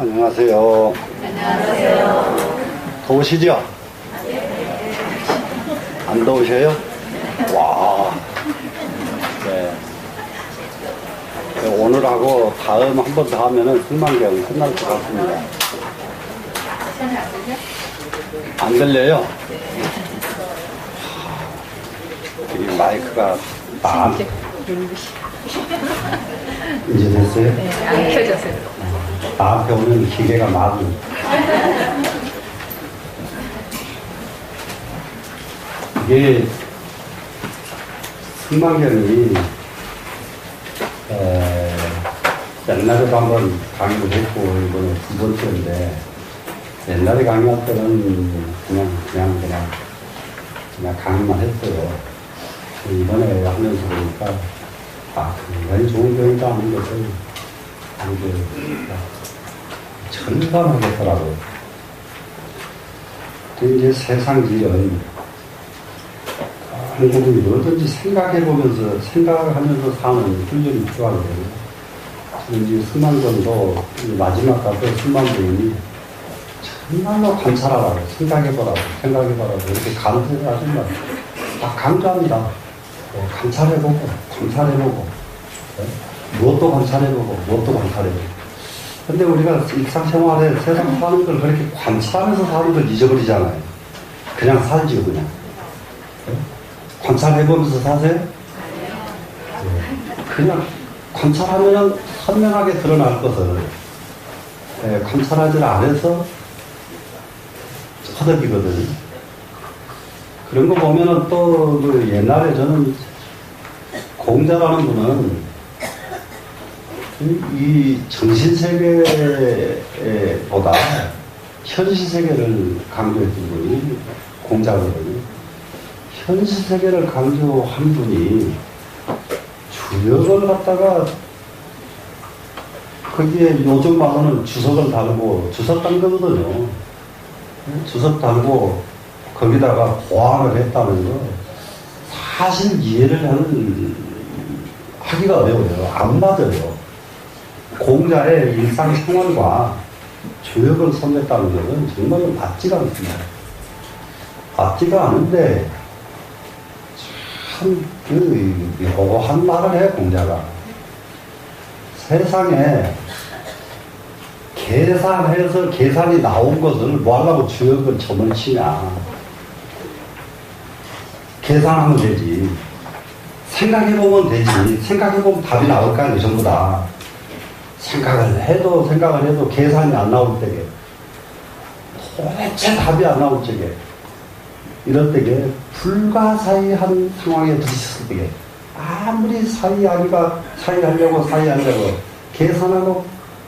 안녕하세요. 안녕하세요. 더우시죠? 안 더우셔요? 와. 네. 오늘하고 다음 한 번 더 하면은 승만경 끝날 것 같습니다. 안 들려요? 이 마이크가 딱. 이제 됐어요? 네, 안 켜졌어요. 나한테 오는 기계가 많은. 이게 승만경이 옛날에도 한번 강의를 했고 이번에 두 번째인데 옛날에 강의할 때는 그냥 강의만 했어요. 이번에 하면서 보니까 굉장히 좋은 교육도 하는 것을 절반하겠더라고요. 이제 세상질은 한국은 뭐든지 생각하면서 사는 훈련이 필요하거든요. 지금 이제 승만경도 마지막 가서 승만부인이 정말로 관찰하라고, 생각해보라고 이렇게 강조를 하지만 강조합니다. 관찰해보고, 무엇도 관찰해보고. 근데 우리가 일상생활에 세상 사는 걸 그렇게 관찰하면서 사는 걸 잊어버리잖아요. 그냥 살지요, 그냥. 관찰해보면서 사세요? 그냥 관찰하면 선명하게 드러날 것을 관찰하지 않아서 허덕이거든요. 그런 거 보면은 또 그 옛날에 저는 공자라는 분은 이 정신세계보다 현실세계를 강조했던 분이 공자거든요. 현실세계를 강조한 분이 주역을 갖다가 거기에 요즘 말로는 주석을 달고 주석 단 거거든요. 주석 달고 거기다가 보완을 했다는 거 사실 이해를 하기가 어려워요. 안 맞아요. 공자의 일상생활과 주역을 손댔다는 것은 정말로 맞지가 않습니다. 맞지가 않은데 참 묘한 말을 해, 공자가. 세상에 계산해서 계산이 나온 것을 뭐 하려고 주역을 점을 치냐. 계산하면 되지. 생각해보면 되지. 생각해보면 답이 나올 거 아니에요, 전부 다. 생각을 해도 계산이 안 나올 때게. 도대체 답이 안 나올 때게. 이럴 때게 불가사의한 상황에 부딪혔을 때게 아무리 사의하려고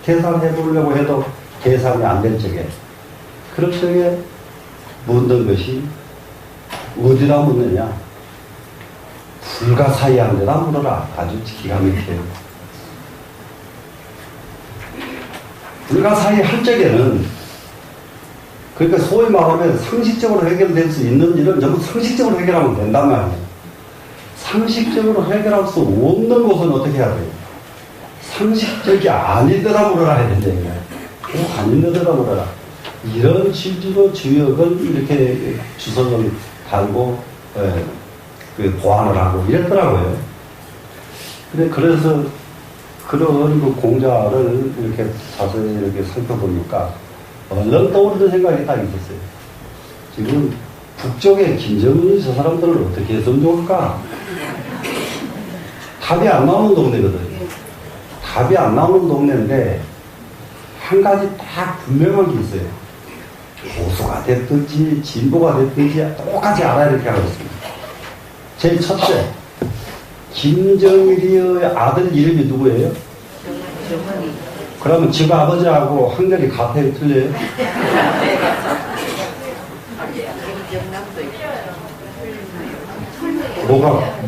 계산해보려고 해도 계산이 안 될 적에 그럴 적에 묻는 것이 어디다 묻느냐? 불가사의한 데다 물어라. 아주 기가 막혀요. 불가사의할 적에는 그러니까 소위 말하면 상식적으로 해결될 수 있는 일은 전부 상식적으로 해결하면 된단 말이에요. 상식적으로 해결할 수 없는 것은 어떻게 해야 돼요? 상식적이 아닌 데다 물어라 해야 된다. 아닌 데다 물어라. 이런 취지로 주역을 이렇게 주석을 달고 보완을 하고 이랬더라고요. 그래서 그런 그 공자를 이렇게 자세히 이렇게 살펴보니까 얼른 떠오르는 생각이 딱 있었어요. 지금 북쪽에 김정은이 저 사람들을 어떻게 했으면 좋을까? 답이 안 나오는 동네거든요. 답이 안 나오는 동네인데 한 가지 딱 분명한 게 있어요. 보수가 됐든지 진보가 됐든지 똑같이 알아야 이렇게 하고 있습니다. 제일 첫째, 김정일의 아들 이름이 누구예요? 그러면 집 아버지하고 학년이 같아요, 틀려요?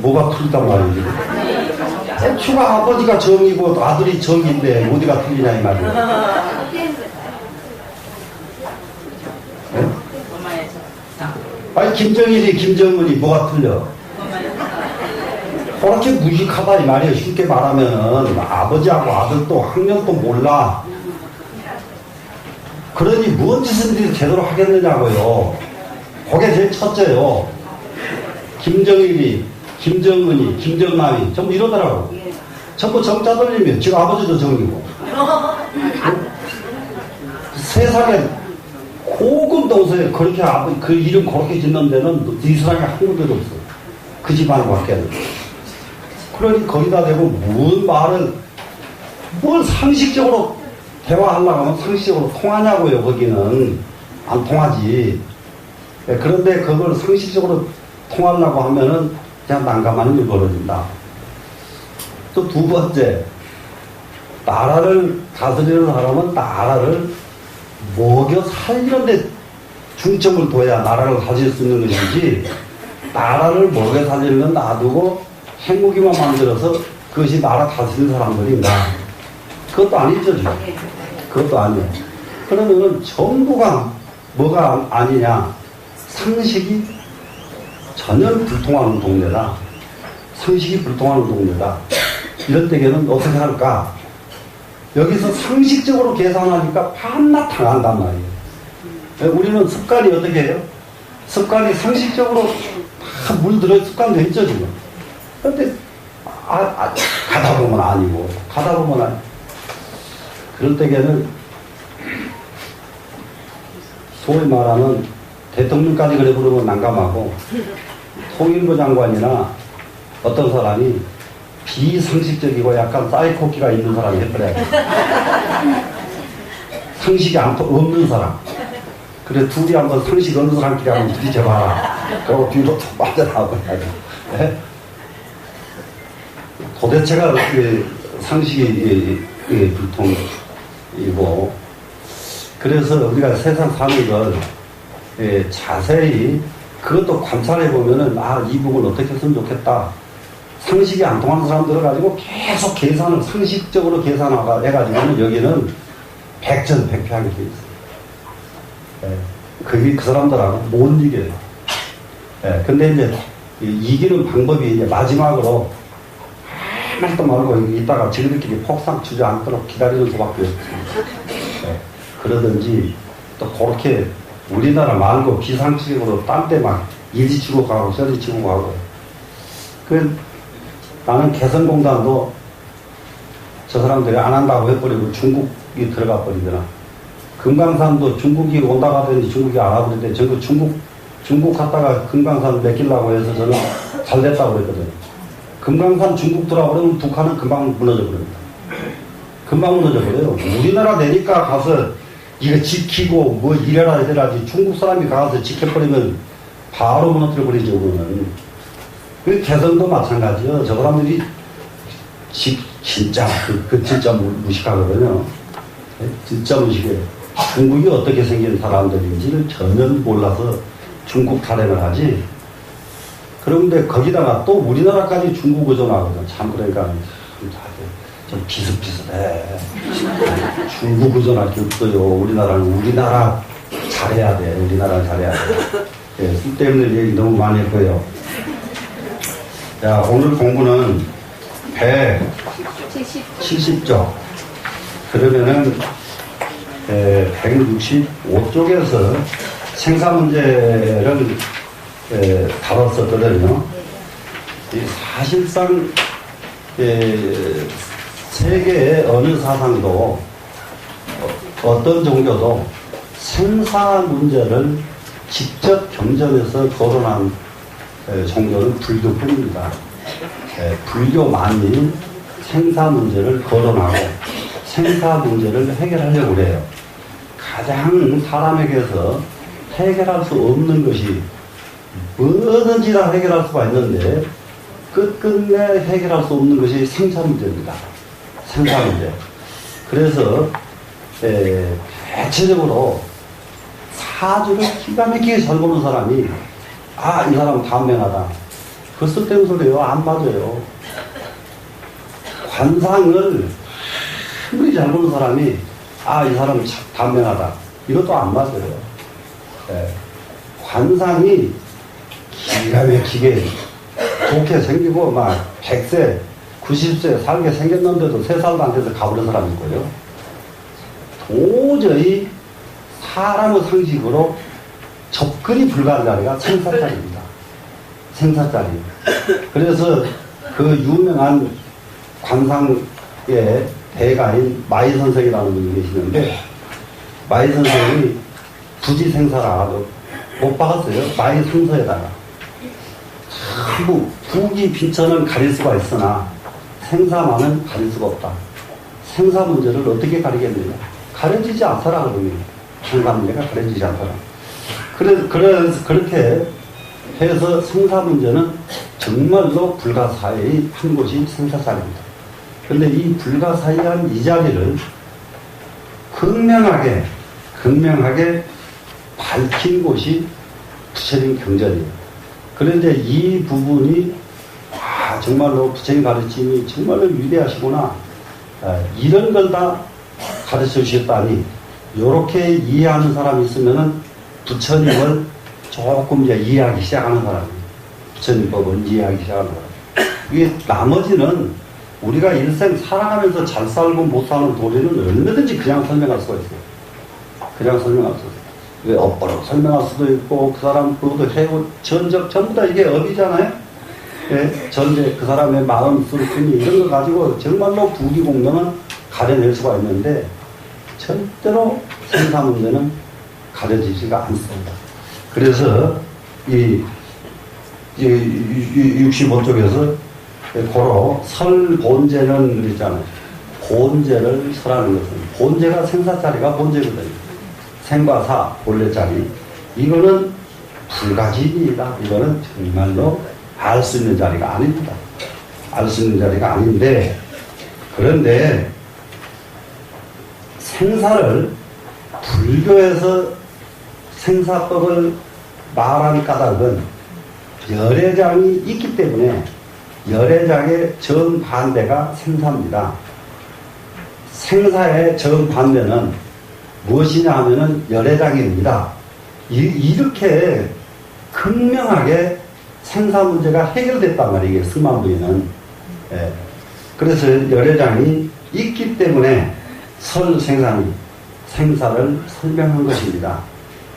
뭐가 틀리단 말이지? 추가 아버지가 정이고 아들이 정인데 어디가 틀리냐 이 말이에요. 네? 아니 김정일이 김정은이 뭐가 틀려? 그렇게 무식하다 이 말이에요. 쉽게 말하면은 아버지하고 아들도 학년도 몰라. 그러니 무슨 짓을 제대로 하겠느냐고요. 그게 제일 첫째요. 김정일이, 김정은이, 김정남이 전부 이러더라고. 전부 정자들이면 지금 아버지도 정이고. 세상에 고급 동서에 그렇게 그 이름 그렇게 짓는 데는 이 세상에 한 군데도 없어. 그 집안 밖에는. 그러니 거기다 대고 뭘 상식적으로 대화하려고 하면 상식적으로 통하냐고요. 거기는 안 통하지. 그런데 그걸 상식적으로 통하려고 하면은 그냥 난감한 일이 벌어진다. 또 두 번째, 나라를 다스리는 사람은 나라를 먹여 살리는 데 중점을 둬야 나라를 다스릴 수 있는 것이지, 나라를 먹여 살리는 건 놔두고 행복이만 만들어서 그것이 나라 다스리는 사람들인가? 그것도 아니죠, 지금. 그것도 아니에요. 그러면은 전부가 뭐가 아니냐? 상식이 전혀 불통하는 동네다. 상식이 불통하는 동네다. 이럴 때에는 어떻게 할까? 여기서 상식적으로 계산하니까 밤낮 당한단 말이에요. 우리는 습관이 어떻게 해요? 습관이 상식적으로 다 물들어 습관돼 있죠, 지금. 그런데, 가다 보면 아니고, 가다 보면 아니고. 그럴 때에는, 소위 말하는 대통령까지 그래 부르면 난감하고, 통일부 장관이나 어떤 사람이 비상식적이고 약간 사이코키가 있는 사람이 해버려야 돼. 상식이 없는 사람. 그래, 둘이 한번 상식 없는 사람끼리 한번 부딪혀봐라. 그리고 뒤로 또 빠져나오고 해야 돼. 네? 도대체가 상식이 불통이고, 그래서 우리가 세상 사는 걸 자세히 그것도 관찰해보면은, 이 부분 어떻게 했으면 좋겠다. 상식이 안 통하는 사람들을 가지고 계속 계산을 상식적으로 계산해가지고는 여기는 백전백패하게 돼 있어요. 그게 그 사람들하고 못 이겨요. 근데 이제 이기는 방법이 이제 마지막으로 아무 말도 말고 이따가 지들끼리 폭삭 주저앉도록 기다리는 수밖에 없어요. 그러든지 또 그렇게 우리나라 말고 비상식으로 딴 데 막 이리 치고 가고 저리 치고 가고. 나는 개성공단도 저 사람들이 안 한다고 해버리고 중국이 들어가 버리더라. 금강산도 중국이 온다고 하더니 중국이 안 와버리는데 저거 중국 갔다가 금강산 맡기려고 해서 저는 잘 됐다고 그랬거든요. 금강산 중국 들어가버리면 북한은 금방 무너져 버립니다. 금방 무너져 버려요. 우리나라 내니까 가서 이거 지키고 뭐 이래라 이래라지 중국 사람이 가서 지켜버리면 바로 무너뜨려 버리죠. 그거는. 그 개성도 마찬가지요. 저 사람들이 진짜 진짜 무식하거든요. 진짜 무식해요. 중국이 어떻게 생긴 사람들인지를 전혀 몰라서 중국 타령을 하지. 그런데 거기다가 또 우리나라까지 중국 의존하거든. 참 그러니까 좀 비슷비슷해. 중국 의존할 게 없어요. 우리나라 잘해야 돼. 우리나라 잘해야 돼. 쓸데없는 얘기 너무 많이 했고요. 자, 오늘 공부는 170쪽. 그러면은, 165쪽에서 생사 문제를 다뤘었거든요. 사실상, 세계의 어느 사상도, 어떤 종교도 생사 문제를 직접 경전해서 거론한 종교는 불교뿐입니다. 불교만이 생사 문제를 거론하고 생사 문제를 해결하려고 그래요. 가장 사람에게서 해결할 수 없는 것이 뭐든지 다 해결할 수가 있는데 끝끝내 해결할 수 없는 것이 생사 문제입니다. 생사 문제. 그래서 대체적으로 사주를 기가 막히게 잘 보는 사람이 이 사람은 단명하다. 그 쓸데없는 소리예요. 안 맞아요. 관상을 아무리 잘 보는 사람이 이 사람은 참 단명하다. 이것도 안 맞아요. 관상이 기가 막히게 좋게 생기고 막 100세, 90세 살게 생겼는데도 3살도 안 돼서 가버린 사람이 있고요. 도저히 사람의 상식으로 접근이 불가한 자리가 생사자리입니다. 생사자리. 그래서 그 유명한 관상의 대가인 마이 선생이라는 분이 계시는데, 마이 선생이 부지생사라 못 박았어요. 마이 순서에다가. 전부 부기 빈천은 가릴 수가 있으나 생사만은 가릴 수가 없다. 생사 문제를 어떻게 가리겠느냐? 가려지지 않더라, 그러니. 생사 문제가 가려지지 않더라. 그래서 그렇게 해서 생사 문제는 정말로 불가사의 한 곳이 생사자리입니다. 그런데 이 불가사의한 이 자리를 극명하게 밝힌 곳이 부처님 경전이에요. 그런데 이 부분이 정말로 부처님 가르침이 정말로 위대하시구나, 이런 걸 다 가르쳐 주셨다니, 이렇게 이해하는 사람이 있으면은 부처님을 조금 이제 이해하기 시작하는 사람이에요. 부처님 법을 이해하기 시작하는 사람. 이게 나머지는 우리가 일생 살아가면서 잘 살고 못 사는 도리는 얼마든지 그냥 설명할 수가 있어요. 그냥 설명할 수 있어요. 왜 업보로 설명할 수도 있고, 그 사람 그것도 해고 전적 전부 다 이게 업이잖아요. 예, 전제 그 사람의 마음 술순이 이런 거 가지고 정말로 부기공명은 가려낼 수가 있는데, 절대로 생사 문제는 가려지지가 않습니다. 그래서 이 65쪽에서 고로 설본제는 그랬잖아요. 본제를 설하는 것은, 본제가 생사자리가 본제거든요. 생과 사, 본래 자리. 이거는 불가지입니다. 이거는 정말로 알 수 있는 자리가 아닙니다. 알 수 있는 자리가 아닌데, 그런데 생사를 불교에서 생사법을 말한 까닭은 열애장이 있기 때문에, 열애장의 정반대가 생사입니다. 생사의 정반대는 무엇이냐 하면은 열애장입니다. 이렇게 극명하게 생사 문제가 해결됐단 말이에요, 승만부인은. 예. 그래서 열애장이 있기 때문에 설생사니 생사를 설명한 것입니다.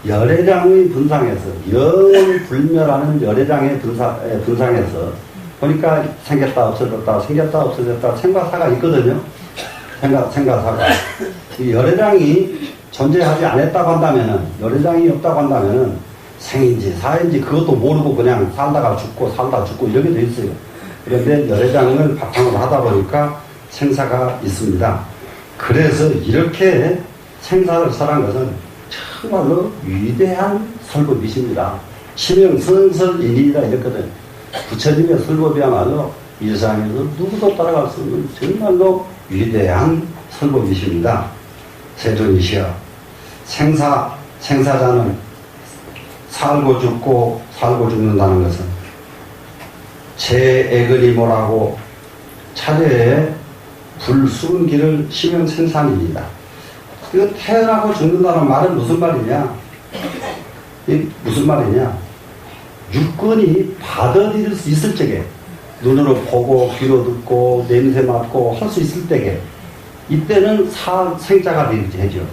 열애장의 분상에서, 영불멸하는 열애장의 분상에서 보니까 생겼다 없어졌다, 생겼다 없어졌다, 생과 사가 있거든요. 생과 사가. 이 열애장이 존재하지 않았다고 한다면은, 열애장이 없다고 한다면은 생인지 사인지 그것도 모르고 그냥 살다가 죽고 이렇게 돼 있어요. 그런데 열애장을 바탕으로 하다 보니까 생사가 있습니다. 그래서 이렇게 생사를 설한 것은 정말로 위대한 설법이십니다. 치명선설인이다 이랬거든. 부처님의 설법이야말로 이 세상에서 누구도 따라갈 수 없는 정말로 위대한 설법이십니다. 세존이시여, 생사자는 살고 죽는다는 것은 제애근이 뭐라고 차례에 불순 길을 시명생산입니다. 이거 태어나고 죽는다는 말은 무슨 말이냐? 무슨 말이냐? 육근이 받아들일 수 있을 적에, 눈으로 보고 귀로 듣고 냄새 맡고 할 수 있을 때에, 이때는 생자가 되죠.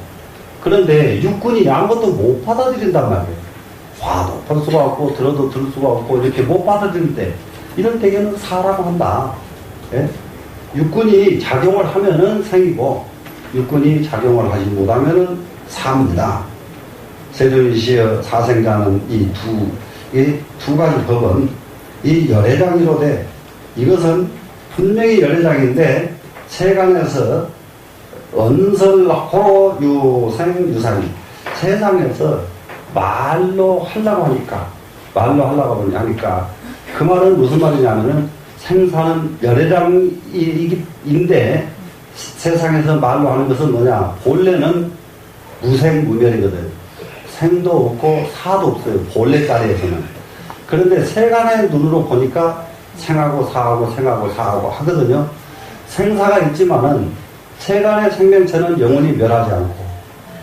그런데 육근이 아무것도 못 받아들인단 말이에요. 봐도 볼 수가 없고 들어도 들을 수가 없고 이렇게 못 받아들일 때, 이럴 때에는 사라고 한다. 예? 육근이 작용을 하면은 생이고, 육근이 작용을 하지 못하면은 사입니다. 세존이시여, 사생자는 이 두 가지 법은 이 열애장이로되, 이것은 분명히 열애장인데 세간에서 언설호로 유생유상이, 세상에서 말로 하려고 하니까 그 말은 무슨 말이냐면은, 생사는 열애장인데 세상에서 말로 하는 것은 뭐냐? 본래는 무생무멸이거든. 생도 없고 사도 없어요, 본래 자리에서는. 그런데 세간의 눈으로 보니까 생하고 사하고 하거든요. 생사가 있지만은 세간의 생명체는 영원히 멸하지 않고,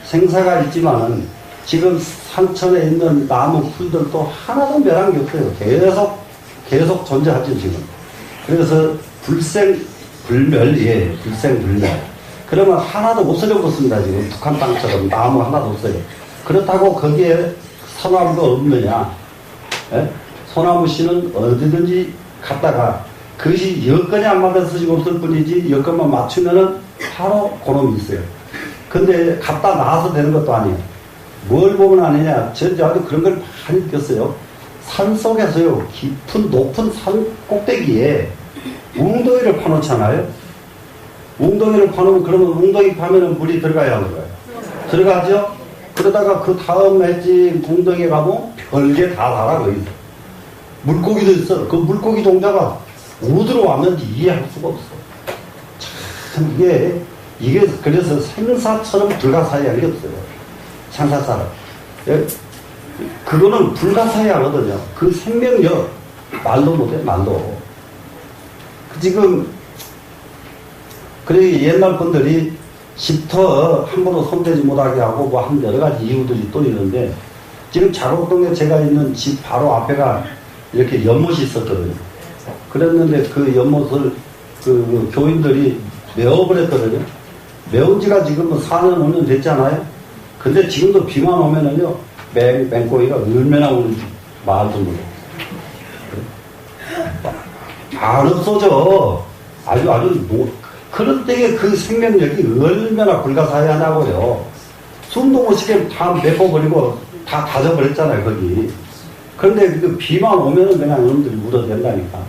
생사가 있지만은 지금 산천에 있는 나무 풀들도 하나도 멸한 게 없어요. 계속 존재하죠, 지금. 그래서 불생불멸. 그러면 하나도 없어져 버렸습니다, 지금. 북한 땅처럼 나무 하나도 없어요. 그렇다고 거기에 소나무가 없느냐? 예? 소나무 씨는 어디든지 갔다가 그것이 여건이 안 맞아서 지금 없을 뿐이지 여건만 맞추면은 바로 그놈이 있어요. 근데 갔다 나와서 되는 것도 아니에요. 뭘 보면 아니냐? 저도 그런 걸 많이 느꼈어요. 산 속에서요, 깊은 높은 산 꼭대기에 웅덩이를 파놓잖아요. 웅덩이를 파놓으면 그러면 웅덩이 파면은 물이 들어가야 하는 거예요. 들어가죠? 그러다가 그 다음 해지 웅덩이에 가면 별게 다 달아, 거기서. 물고기도 있어. 그 물고기 종자가 어디로 왔는지 이해할 수가 없어. 참, 이게 그래서 생사처럼 불가사의한 게 없어요. 생사처럼. 예? 그거는 불가사의하거든요. 그 생명력, 말도 못해, 말도. 지금, 그래, 옛날 분들이 집터 함부로 손대지 못하게 하고 뭐 한 여러 가지 이유들이 또 있는데, 지금 자곡동에 제가 있는 집 바로 앞에가 이렇게 연못이 있었거든요. 그랬는데 그 연못을 그 교인들이 메워버렸거든요. 메운 지가 지금 뭐 4년, 5년 됐잖아요. 근데 지금도 비만 오면은요, 맹꽁이가 얼마나 오는지 말도 못해. 안 없어져. 그런 때에 그 생명력이 얼마나 불가사의하냐고요. 숨도 못 쉬게 다 메꿔버리고 다 다져버렸잖아요, 거기. 그런데 그 비만 오면은 그냥 이놈들이 물어댄다니까.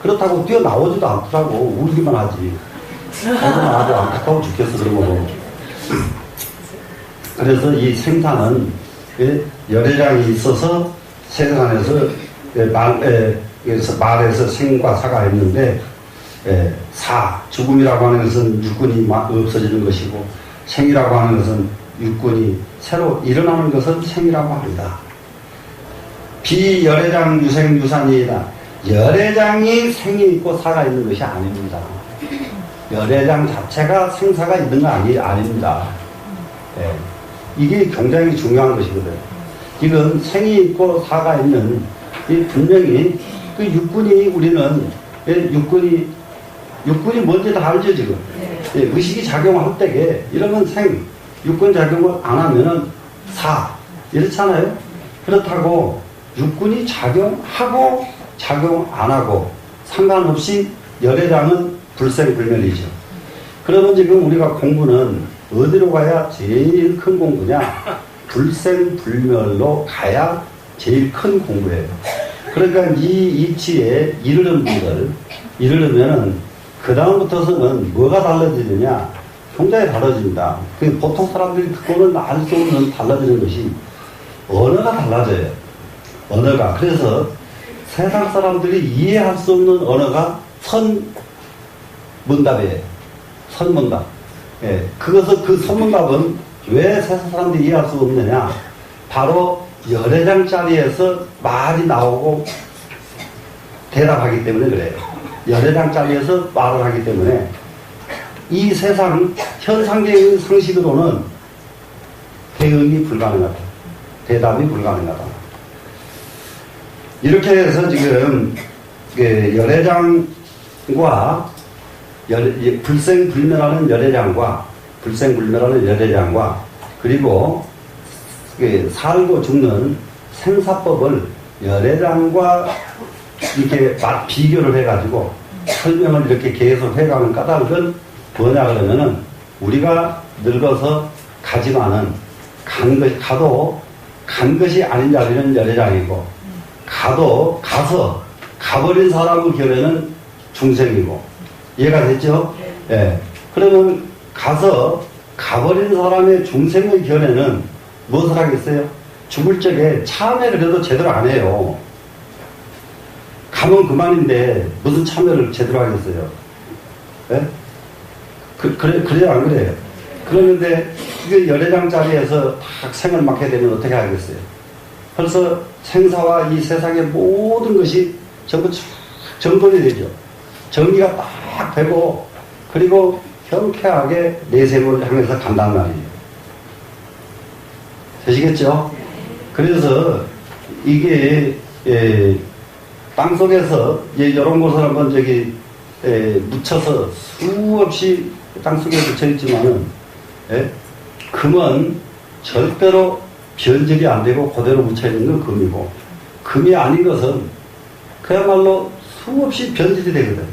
그렇다고 뛰어나오지도 않더라고. 울기만 하지. 그러면 아주 안타까워 죽겠어, 그런 거. 그래서 이 생사는 열애장이 있어서 세상에서 말에서 생과 사가 있는데, 죽음이라고 하는 것은 육군이 없어지는 것이고, 생이라고 하는 것은 육군이 새로 일어나는 것은 생이라고 합니다. 비열애장 유생유산이다. 열애장이 생이 있고 사가 있는 것이 아닙니다. 열애장 자체가 생사가 있는 거 아닙니다. 이게 굉장히 중요한 것이거든요. 지금 생이 있고 사가 있는, 분명히 그 육군이 우리는, 육군이 뭔지 다 알죠, 지금. 의식이 작용할 때에 이러면 생, 육군 작용을 안 하면은 사, 이렇잖아요. 그렇다고 육군이 작용하고 작용 안 하고 상관없이 열애장은 불생불멸이죠. 그러면 지금 우리가 공부는 어디로 가야 제일 큰 공부냐? 불생불멸로 가야 제일 큰 공부예요. 그러니까 이 이치에 이르르면은 그 다음부터서는 뭐가 달라지느냐? 굉장히 달라집니다. 보통 사람들이 그거는 알 수 없는 달라지는 것이 언어가 달라져요. 언어가. 그래서 세상 사람들이 이해할 수 없는 언어가 선문답이에요. 선문답. 그것은 그 선문답은 왜 세상 사람들이 이해할 수 없느냐? 바로 열애장짜리에서 말이 나오고 대답하기 때문에 그래요. 열애장짜리에서 말을 하기 때문에 이 세상 현상적인 상식으로는 대응이 불가능하다. 대답이 불가능하다. 이렇게 해서 지금 열애장과 불생불멸하는 열애장과 그리고 살고 죽는 생사법을 열애장과 이렇게 비교를 해가지고 설명을 이렇게 계속 해가는 까닭은 뭐냐 그러면은 우리가 늙어서 가지만은 가도 간 것이 아닌 자리는 열애장이고 가버린 사람의 결에는 중생이고 이해가 됐죠? 예. 그러면 가버린 사람의 중생의 결에는 무엇을 하겠어요? 죽을 적에 참회를 해도 제대로 안 해요. 가면 그만인데 무슨 참여를 제대로 하겠어요? 예? 그래요, 안 그래요? 그러는데 이게 열애장 자리에서 딱 생을 맡게 되면 어떻게 하겠어요? 벌써 생사와 이 세상의 모든 것이 전부 정돈이 되죠. 정리가 딱 되고 그리고 경쾌하게 내세를 향해서 간단 말이에요. 되시겠죠? 그래서 이게 땅속에서 이런 곳을 한번 묻혀서 수없이 땅속에 묻혀있지만은 금은 절대로 변질이 안 되고 그대로 묻혀있는 건 금이고, 금이 아닌 것은 그야말로 수없이 변질이 되거든.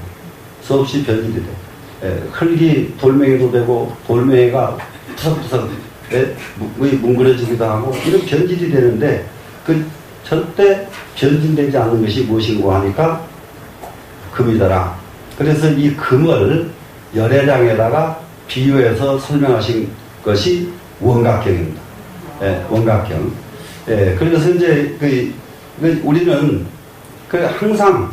수없이 변질이 돼. 흙이 돌멩이도 되고, 돌멩이가 푸석푸석 뭉그러지기도 하고, 이런 변질이 되는데, 그 절대 변질되지 않는 것이 무엇인고 하니까 금이더라. 그래서 이 금을 열애장에다가 비유해서 설명하신 것이 원각경입니다. 원각경. 그래서 이제 우리는 항상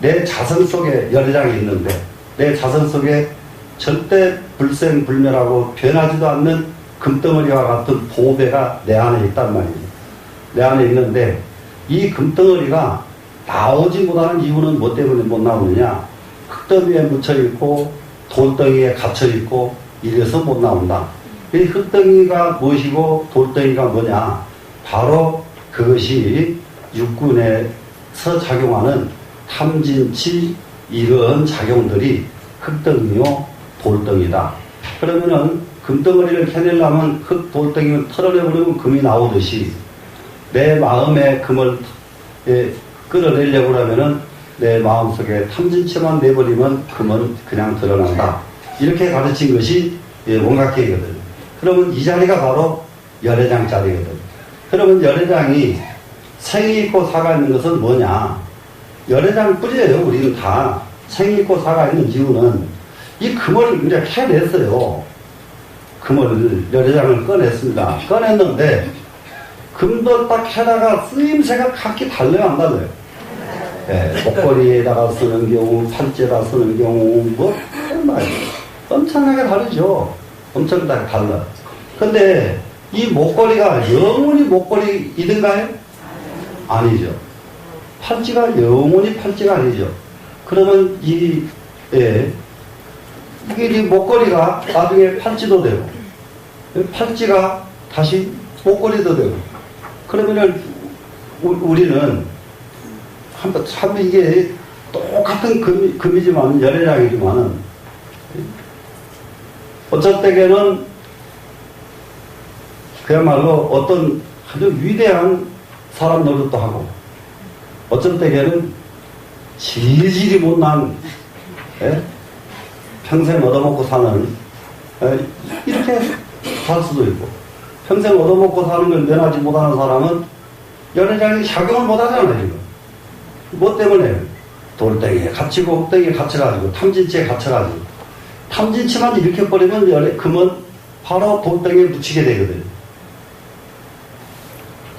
내 자성 속에 열애장이 있는데, 내 자성 속에 절대 불생불멸하고 변하지도 않는 금덩어리와 같은 보배가 내 안에 있단 말이에요. 내 안에 있는데, 이 금덩어리가 나오지 못하는 이유는 뭐 때문에 못 나오느냐? 흙더미에 묻혀있고 돌덩이에 갇혀있고 이래서 못 나온다. 이 흙덩이가 무엇이고 돌덩이가 뭐냐? 바로 그것이 육군에서 작용하는 탐진치 이런 작용들이 흙덩이요 돌덩이다. 그러면은 금덩어리를 캐내려면 흙 돌덩이를 털어내버리면 금이 나오듯이, 내 마음에 금을 끌어내려고 하면은 내 마음속에 탐진치만 내버리면 금은 그냥 드러난다. 이렇게 가르친 것이 원각계이거든. 그러면 이 자리가 바로 열애장 자리거든. 그러면 열애장이 생이 있고 사가 있는 것은 뭐냐? 열애장 뿐이에요. 우리는 다 생이 있고 사가 있는 이유는 이 금을 이제 캐냈어요. 금을, 열애장을 꺼냈습니다. 꺼냈는데 금도 딱 캐다가 쓰임새가 각기 달라요, 안 달라요? 목걸이에다가 쓰는 경우, 팔찌에다 쓰는 경우, 엄청나게 다르죠. 엄청나게 달라. 근데 이 목걸이가 영원히 목걸이이든가요? 아니죠. 팔찌가 영원히 팔찌가 아니죠. 그러면 이 목걸이가 나중에 팔찌도 되고, 팔찌가 다시 목걸이도 되고, 그러면은 우리는 참 이게 똑같은 금이지만, 열애장이지만은 어쩔 때에는 그야말로 어떤 아주 위대한 사람 노릇도 하고, 어쩔 때에는 질질이 못난 평생 얻어먹고 사는 이렇게 살 수도 있고, 평생 얻어먹고 사는 걸 면하지 못하는 사람은 열애장이 작용을 못하잖아요. 지금. 뭐 때문에? 돌덩이에 갇히고 흙덩이에 갇혀가지고 탐진치에 갇혀가지고, 탐진치만 일으켜버리면 금은 바로 돌덩이에 묻히게 되거든요.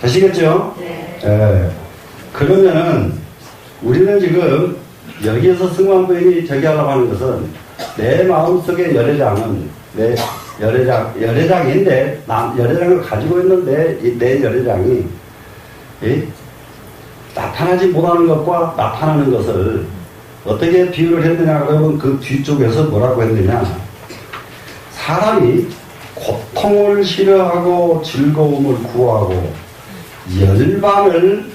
되시겠죠? 네. 그러면은 우리는 지금 여기에서 승관부인이 저기 하려고 하는 것은, 내 마음속의 열애장은 내 열애장인데, 열애장을 가지고 있는데, 내 열애장이 나타나지 못하는 것과 나타나는 것을 어떻게 비유를 했느냐 그러면, 그 뒤쪽에서 뭐라고 했느냐? 사람이 고통을 싫어하고 즐거움을 구하고 열반을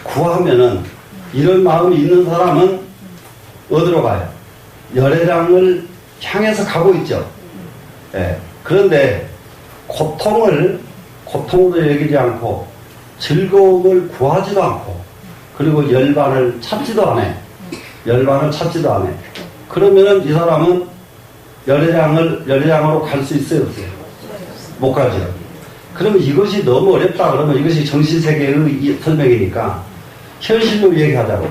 구하면은, 이런 마음이 있는 사람은 어디로 가요? 열애장을 향해서 가고 있죠. 그런데 고통으로 여기지 않고 즐거움을 구하지도 않고, 그리고 열반을 찾지도 않아. 그러면은 이 사람은 열애장으로 갈 수 있어요, 없어요? 못 가죠. 그러면 이것이 너무 어렵다 그러면, 이것이 정신세계의 설명이니까 현실로 얘기하자고.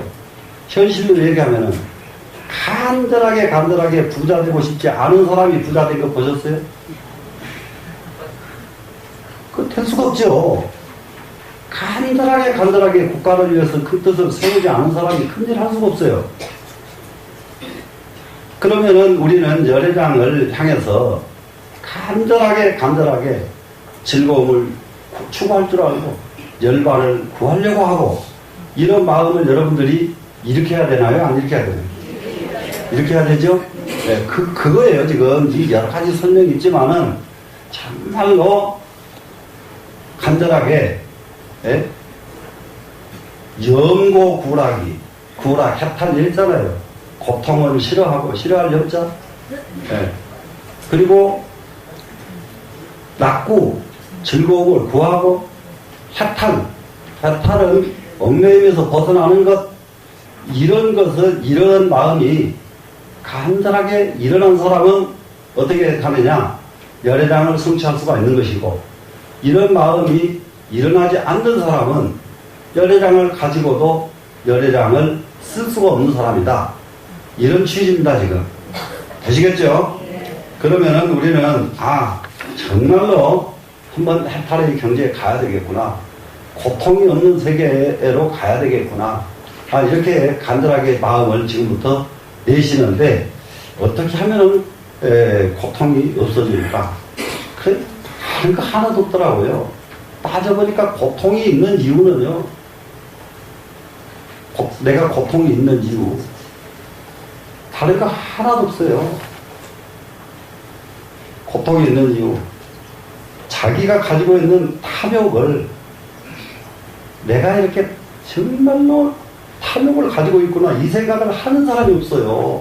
현실로 얘기하면은 간절하게 부자 되고 싶지 않은 사람이 부자 된 거 보셨어요? 그거 될 수가 없죠. 간절하게 국가를 위해서 큰 뜻을 세우지 않은 사람이 큰일 할 수가 없어요. 그러면은 우리는 열애장을 향해서 간절하게 즐거움을 추구할 줄 알고 열반을 구하려고 하고, 이런 마음을 여러분들이 일으켜야 되나요? 안 일으켜야 되나요? 일으켜야 되죠? 네, 그거예요. 지금 이 여러 가지 설명이 있지만은 정말로 간절하게 구락 해탈 있잖아요. 고통을 싫어할 염자. 그리고 낙구 즐거움을 구하고 해탈은 얽매임에서 벗어나는 것, 이런 마음이 간절하게 일어난 사람은 어떻게 하느냐? 열애장을 성취할 수가 있는 것이고, 이런 마음이 일어나지 않는 사람은 열애장을 가지고도 열애장을 쓸 수가 없는 사람이다. 이런 취지입니다, 지금. 되시겠죠? 그러면은 우리는, 정말로 한번 해탈의 경지에 가야 되겠구나. 고통이 없는 세계로 가야 되겠구나. 이렇게 간절하게 마음을 지금부터 내시는데, 어떻게 하면은, 고통이 없어질까? 하는 거 하나도 없더라고요. 따져보니까 고통이 있는 이유는요, 내가 고통이 있는 이유, 다른 거 하나도 없어요. 고통이 있는 이유, 자기가 가지고 있는 탐욕을, 내가 이렇게 정말로 탐욕을 가지고 있구나, 이 생각을 하는 사람이 없어요.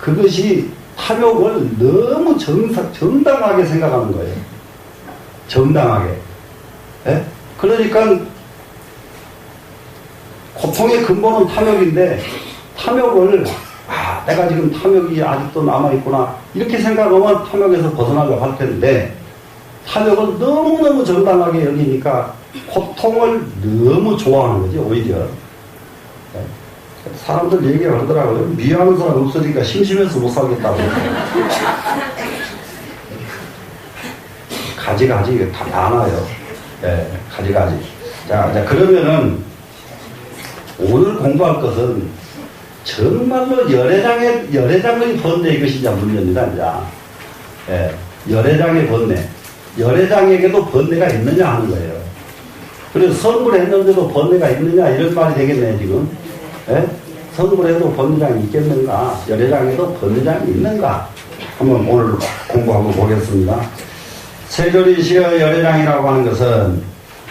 그것이 탐욕을 너무 정당하게 생각하는 거예요. 정당하게. 예? 그러니까 고통의 근본은 탐욕인데, 탐욕을 내가 지금 탐욕이 아직도 남아있구나 이렇게 생각하면 탐욕에서 벗어나려고 할 텐데, 탐욕을 너무너무 정당하게 여기니까 고통을 너무 좋아하는 거지, 오히려. 예? 사람들 얘기를 하더라고요. 미워하는 사람 없으니까 심심해서 못 살겠다고. 가지가지 다 많아요. 예, 가지가지. 자, 그러면은 오늘 공부할 것은 정말로 열애장의 번뇌, 이것이 이제 문제입니다, 이제. 예, 열애장의 번뇌. 열애장에게도 번뇌가 있느냐 하는 거예요. 그래서 선물했는데도 번뇌가 있느냐, 이런 말이 되겠네요, 지금. 예? 선물에도 번뇌장이 있겠는가? 열애장에도 번뇌장이 있는가? 한번 오늘 공부 한번 보겠습니다. 세조리시의 열애장이라고 하는 것은,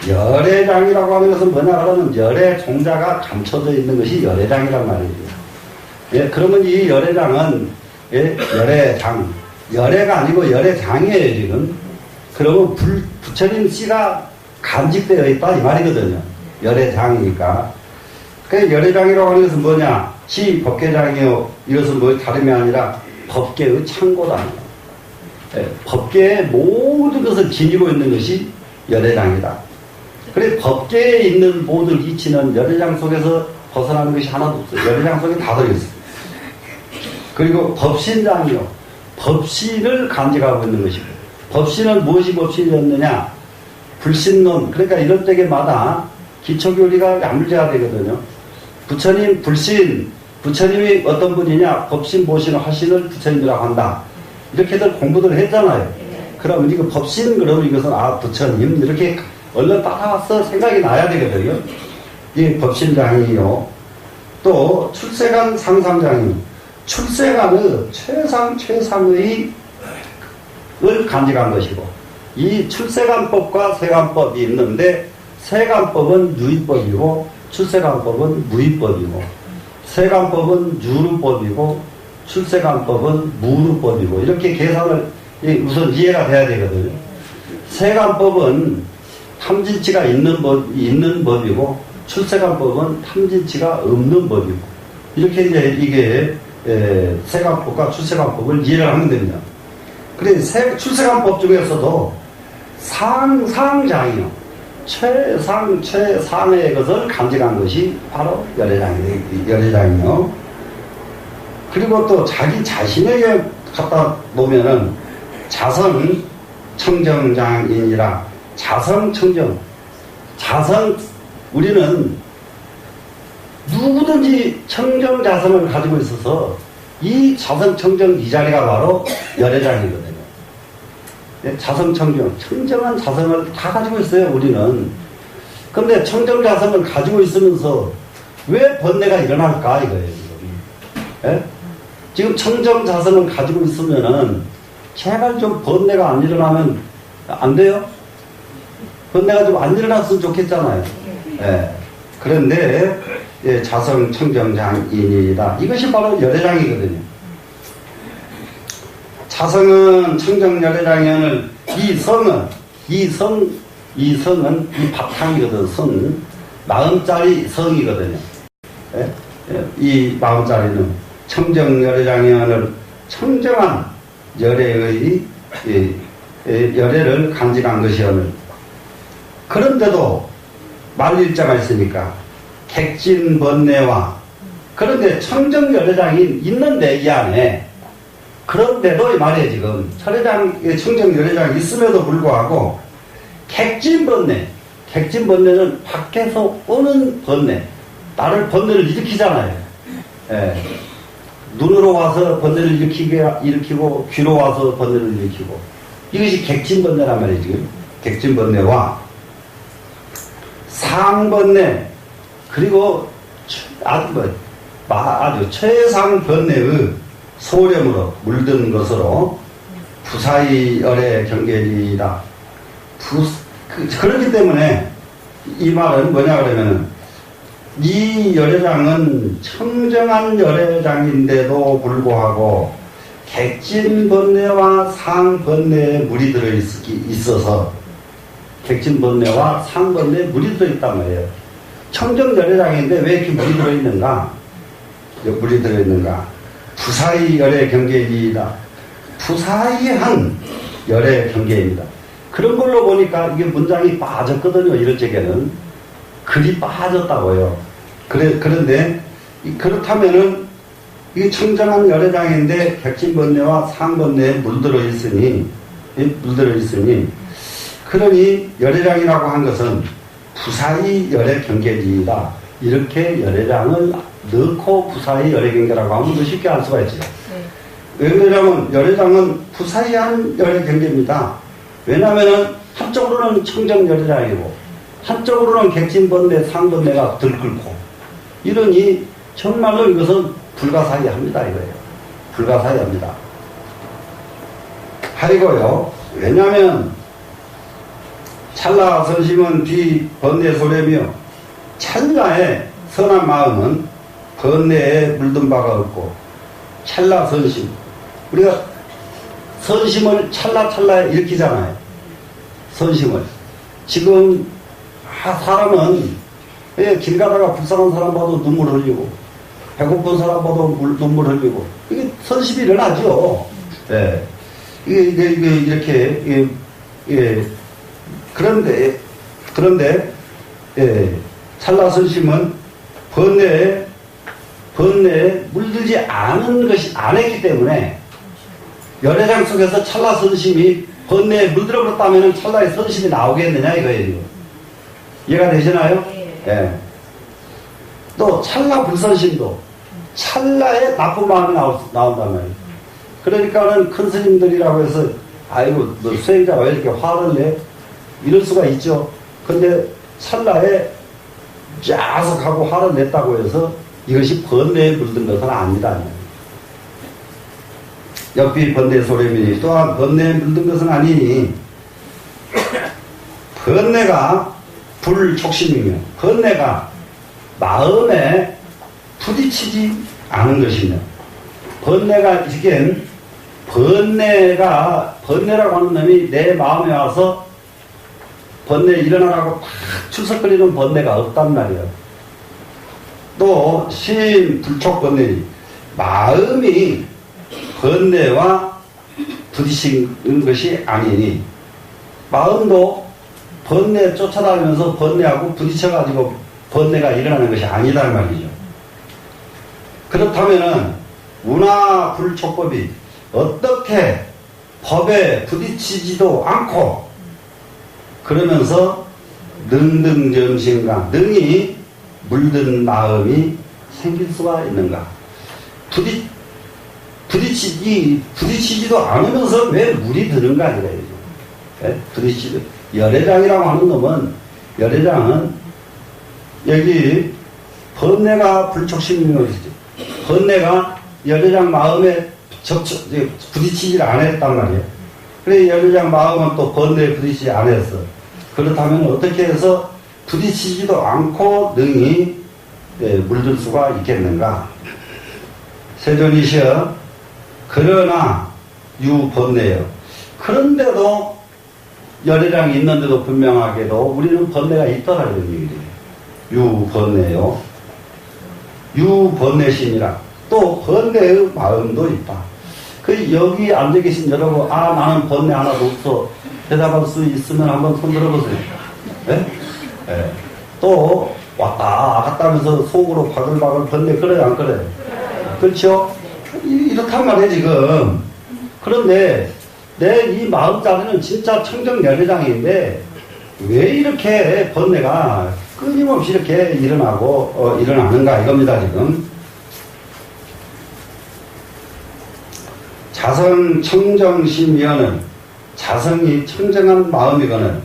열애장이라고 하는 것은 뭐냐 그러면 열애 종자가 감춰져 있는 것이 열애장이란 말이에요. 예, 그러면 이 열애장은, 예, 열애장. 열애가 아니고 열애장이에요, 지금. 그러면 부처님 씨가 간직되어 있다, 이 말이거든요. 열애장이니까. 그 열애장이라고 하는 것은 뭐냐? 시 법계장이요. 이것은 뭐 다름이 아니라 법계의 창고다. 예, 법계의 모든 것을 지니고 있는 것이 열애장이다. 그래, 법계에 있는 모든 이치는 열애장 속에서 벗어나는 것이 하나도 없어요. 열애장 속에 다 들어있어요. 그리고 법신장이요. 법신을 간직하고 있는 것이고, 법신은 무엇이 법신이었느냐? 불신론. 그러니까 이런 때마다 기초교리가 야물져야 되거든요. 부처님 불신, 부처님이 어떤 분이냐? 법신, 보신, 화신을 부처님이라고 한다. 이렇게들 공부들 했잖아요. 그럼 이거 법신, 그러면 이것은 부처님, 이렇게 얼른 따라와서 생각이 나야 되거든요. 이 법신장이요. 또 출세관 상상장이, 출세관의 최상의 을 간직한 것이고, 이 출세관법과 세관법이 있는데, 세관법은 유의법이고 출세관법은 무의법이고, 세관법은 유루법이고 출세관법은 무루법이고, 이렇게 계산을 우선 이해가 돼야 되거든요. 세관법은 탐진치가 있는 법이고, 출세관법은 탐진치가 없는 법이고, 이렇게 이제 이게 세관법과 출세관법을 이해를 하면 됩니다. 그래, 출세관법 중에서도 상장이요. 최상의 것을 간직한 것이 바로 열애장이요. 그리고 또 자기 자신에게 갖다 놓으면은 자성청정장이니라. 자성청정. 우리는 누구든지 청정자성을 가지고 있어서 이 자성청정 이 자리가 바로 열애장이거든요. 자성청정, 청정한 자성을 다 가지고 있어요, 우리는. 그런데 청정자성을 가지고 있으면서 왜 번뇌가 일어날까, 이거예요, 지금. 예? 지금 청정자성을 가지고 있으면은, 제발 좀 번뇌가 안 일어나면 안 돼요? 번뇌가 좀 안 일어났으면 좋겠잖아요. 예. 그런데, 예, 자성청정장이니다. 이것이 바로 열애장이거든요. 자성은 청정열애장이오늘 이 성은 이 성은 이 바탕이거든. 성. 40짜리 성이거든요. 예? 예, 이 40짜리는 청정열애장이 하는 청정한 열애의 열애를 간직한 것이오늘. 그런데도 말일자가 있으니까 객진번뇌와 그런데 청정열애장이 있는데 이 안에 그런데도 이 말이에요. 지금 청정열애장이 있음에도 불구하고 객진번뇌, 객진번뇌는 밖에서 오는 번뇌, 나를 번뇌를 일으키잖아요. 예. 눈으로 와서 번뇌를 일으키고 귀로 와서 번뇌를 일으키고 이것이 객진번뇌란 말이에요. 지금 객진번뇌와 상번뇌 그리고 아주 최상번뇌의 소렴으로 물든 것으로 부사의 열애 경계이다. 그렇기 때문에 이 말은 뭐냐 그러면은 이 열애장은 청정한 열애장인데도 불구하고 객진번뇌와 상번뇌에 물이 들어있어서 객진번뇌와 상번뇌에 물이 들어있단 말이에요. 청정 열애장인데 왜 이렇게 물이 들어있는가? 물이 들어있는가? 부사의 열애 경계이다. 부사의한 열애 경계입니다. 그런 걸로 보니까 이게 문장이 빠졌거든요. 이런 쪽에는 글이 빠졌다고요. 그런데 그렇다면은 이게 청정한 열애장인데 객진번뇌와 상번뇌에 물들어 있으니 그러니 열애장이라고 한 것은 부사의 열애 경계이다. 이렇게 열애장을 넣고 부사의 열애 경계라고 하면 더 쉽게 알 수가 있죠. 왜 그러냐면 열애장은 부사의한 열애 경계입니다. 왜냐하면 한쪽으로는 청정 열애장이고 한쪽으로는 객진번뇌, 상번뇌가 들끓고 이러니 정말로 이것은 불가사의합니다. 이거예요. 불가사의합니다. 하이고요. 왜냐하면 찰나 선심은 비번뇌 소래며 찰나의 선한 마음은 번뇌에 물든 바가 없고 찰나 선심 우리가 선심을 찰나찰나에 일으키잖아요. 선심을 지금 사람은 길 가다가 불쌍한 사람 봐도 눈물 흘리고 배고픈 사람 봐도 눈물 흘리고 이게 선심이 일어나죠. 예. 이게 이렇게 그런데 찰나 선심은 번뇌에 물들지 않았기 때문에 열애장 속에서 찰나 선심이 번뇌에 물들어 버렸다면 찰나의 선심이 나오겠느냐 이거예요. 이해가 되시나요? 예. 또 찰나 불선심도 찰나의 나쁜 마음이 나온단 말이에요. 그러니까는 큰 스님들이라고 해서 아이고 너 수행자가 왜 이렇게 화를 내? 이럴 수가 있죠. 근데 찰나에 자석하고 화를 냈다고 해서 이것이 번뇌에 물든 것은 아니다. 역비 번뇌 소래미니 또한 번뇌에 물든 것은 아니니 번뇌가 불촉심이며 번뇌가 마음에 부딪히지 않은 것이며 번뇌가 이게 번뇌라고 하는 놈이 내 마음에 와서 번뇌 일어나라고 팍 출석거리는 번뇌가 없단 말이에요. 또 불촉 번뇌니 마음이 번뇌와 부딪히는 것이 아니니 마음도 번뇌 쫓아다니면서 번뇌하고 부딪혀가지고 번뇌가 일어나는 것이 아니다는 말이죠. 그렇다면은 운하 불촉법이 어떻게 법에 부딪히지도 않고 그러면서 능등정신과 능이 물든 마음이 생길 수가 있는가? 부딪히지도 않으면서 왜 물이 드는가 이거예요. 네? 열애장이라고 하는 놈은 열애장은 여기 번뇌가 불촉심인 것이죠. 번뇌가 열애장 마음에 부딪히질 않았단 말이에요. 그래 열애장 마음은 또 번뇌에 부딪히지 않았어. 그렇다면 어떻게 해서 부딪히지도 않고 능히 물들 수가 있겠는가? 세존이시여 그러나 유번뇌여 그런데도 열애장이 있는데도 분명하게도 우리는 번뇌가 있더라는 얘기예요. 유번뇌요. 유번뇌심이라 또 번뇌의 마음도 있다. 그 여기 앉아 계신 여러분, 나는 번뇌 하나도 없어. 대답할 수 있으면 한번 손 들어보세요. 네? 네. 또 왔다 갔다 하면서 속으로 바글바글 번뇌 그래요, 안 그래요? 그렇죠? 이렇단 말이에요, 지금. 그런데 내 이 마음자리는 진짜 청정열애장인데 왜 이렇게 번뇌가 끊임없이 이렇게 일어나는가 이겁니다, 지금. 자성 청정심이여는 자성이 청정한 마음이거는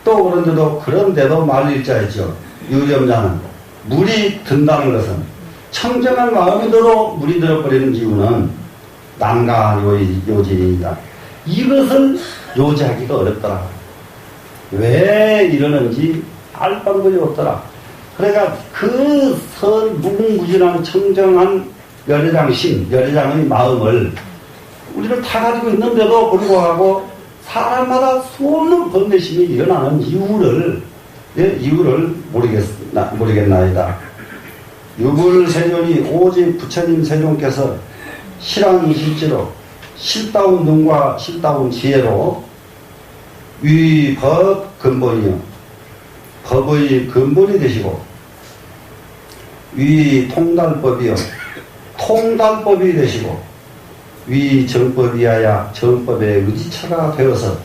또 그런데도 말일자이죠. 유점자는 물이 든다는 것은 청정한 마음이더러 물이 들어버리는 이유는 난가 요진이다. 이것을 요지하기가 어렵더라. 왜 이러는지 알 방법이 없더라. 그러니까 그 무궁무진한 청정한 열애장의 마음을 우리를 다 가지고 있는데도 불구하고 사람마다 수없는 번뇌심이 일어나는 이유를 모르겠나이다. 유불세존이 오직 부처님 세존께서 실황실지로 실다운 눈과 실다운 지혜로 위법 근본이요 법의 근본이 되시고 위 통달법이요 통달법이 되시고 위 정법이야야 정법의 의지처가 되어서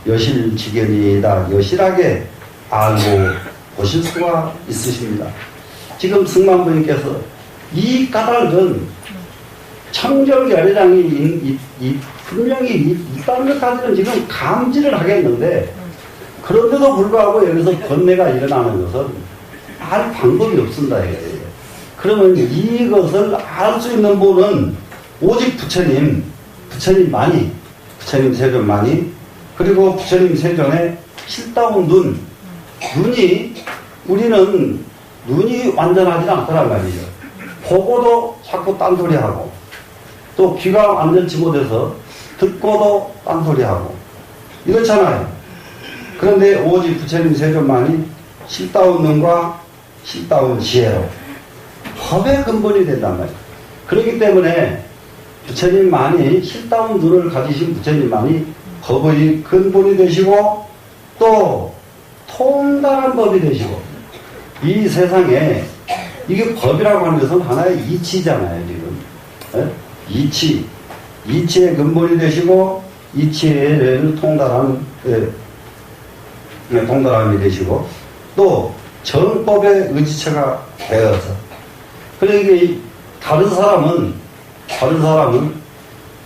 여실지견이다 여실하게 알고 보실 수가 있으십니다. 지금 승만부님께서 이 까닭은 청정열애장이 분명히 있다는 것까지는 지금 감지를 하겠는데 그런데도 불구하고 여기서 번뇌가 일어나는 것은 알 방법이 없습니다. 그러면 이것을 알 수 있는 분은 오직 부처님만이 부처님 세존만이 그리고 부처님 세존의 실다운 눈이 우리는 눈이 완전하지 않더란 말이죠. 보고도 자꾸 딴소리하고 또 귀가 완전치 못해서 듣고도 딴소리하고 이렇잖아요. 그런데 오직 부처님 세존만이 실다운 눈과 실다운 지혜로 법의 근본이 된단 말이에요. 그렇기 때문에 부처님만이 실다운 눈을 가지신 부처님만이 법의 근본이 되시고 또 통달한 법이 되시고 이 세상에 이게 법이라고 하는 것은 하나의 이치잖아요. 지금 이치의 근본이 되시고 이치를 통달함이 되시고 또 정법의 의지처가 되어서 그러니까 다른 사람은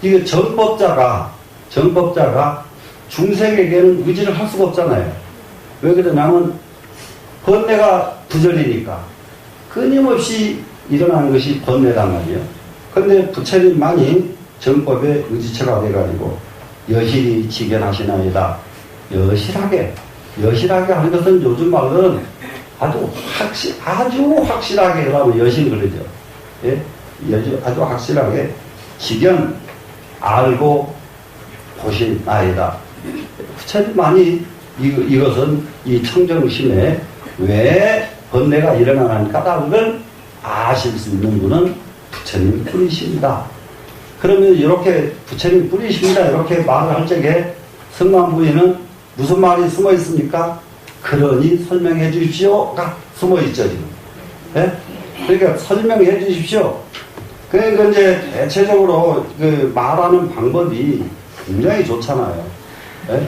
이게 정법자가 중생에게는 의지를 할 수가 없잖아요. 왜 그러냐면 번뇌가 부절이니까 끊임없이 일어나는 것이 번뇌란 말이에요. 그런데 부처님만이 정법의 의지처가 돼가지고 여실히 지견하시나이다. 여실하게 하는 것은 요즘 말로는 아주 확실하게 그러면 여실 그러죠. 예? 아주 확실하게 지견 알고 보시나이다. 부처님만이 이것은 이 청정심에 왜 번뇌가 일어나는 까닭을 아실 수 있는 분은 부처님 뿐이십니다. 그러면 이렇게 부처님 뿐이십니다. 이렇게 말을 할 적에 승만부인은 무슨 말이 숨어 있습니까? 그러니 설명해 주십시오가 숨어 있죠, 지금. 네? 그러니까 설명해 주십시오. 그러니까 이제 대체적으로 그 말하는 방법이 굉장히 좋잖아요. 네?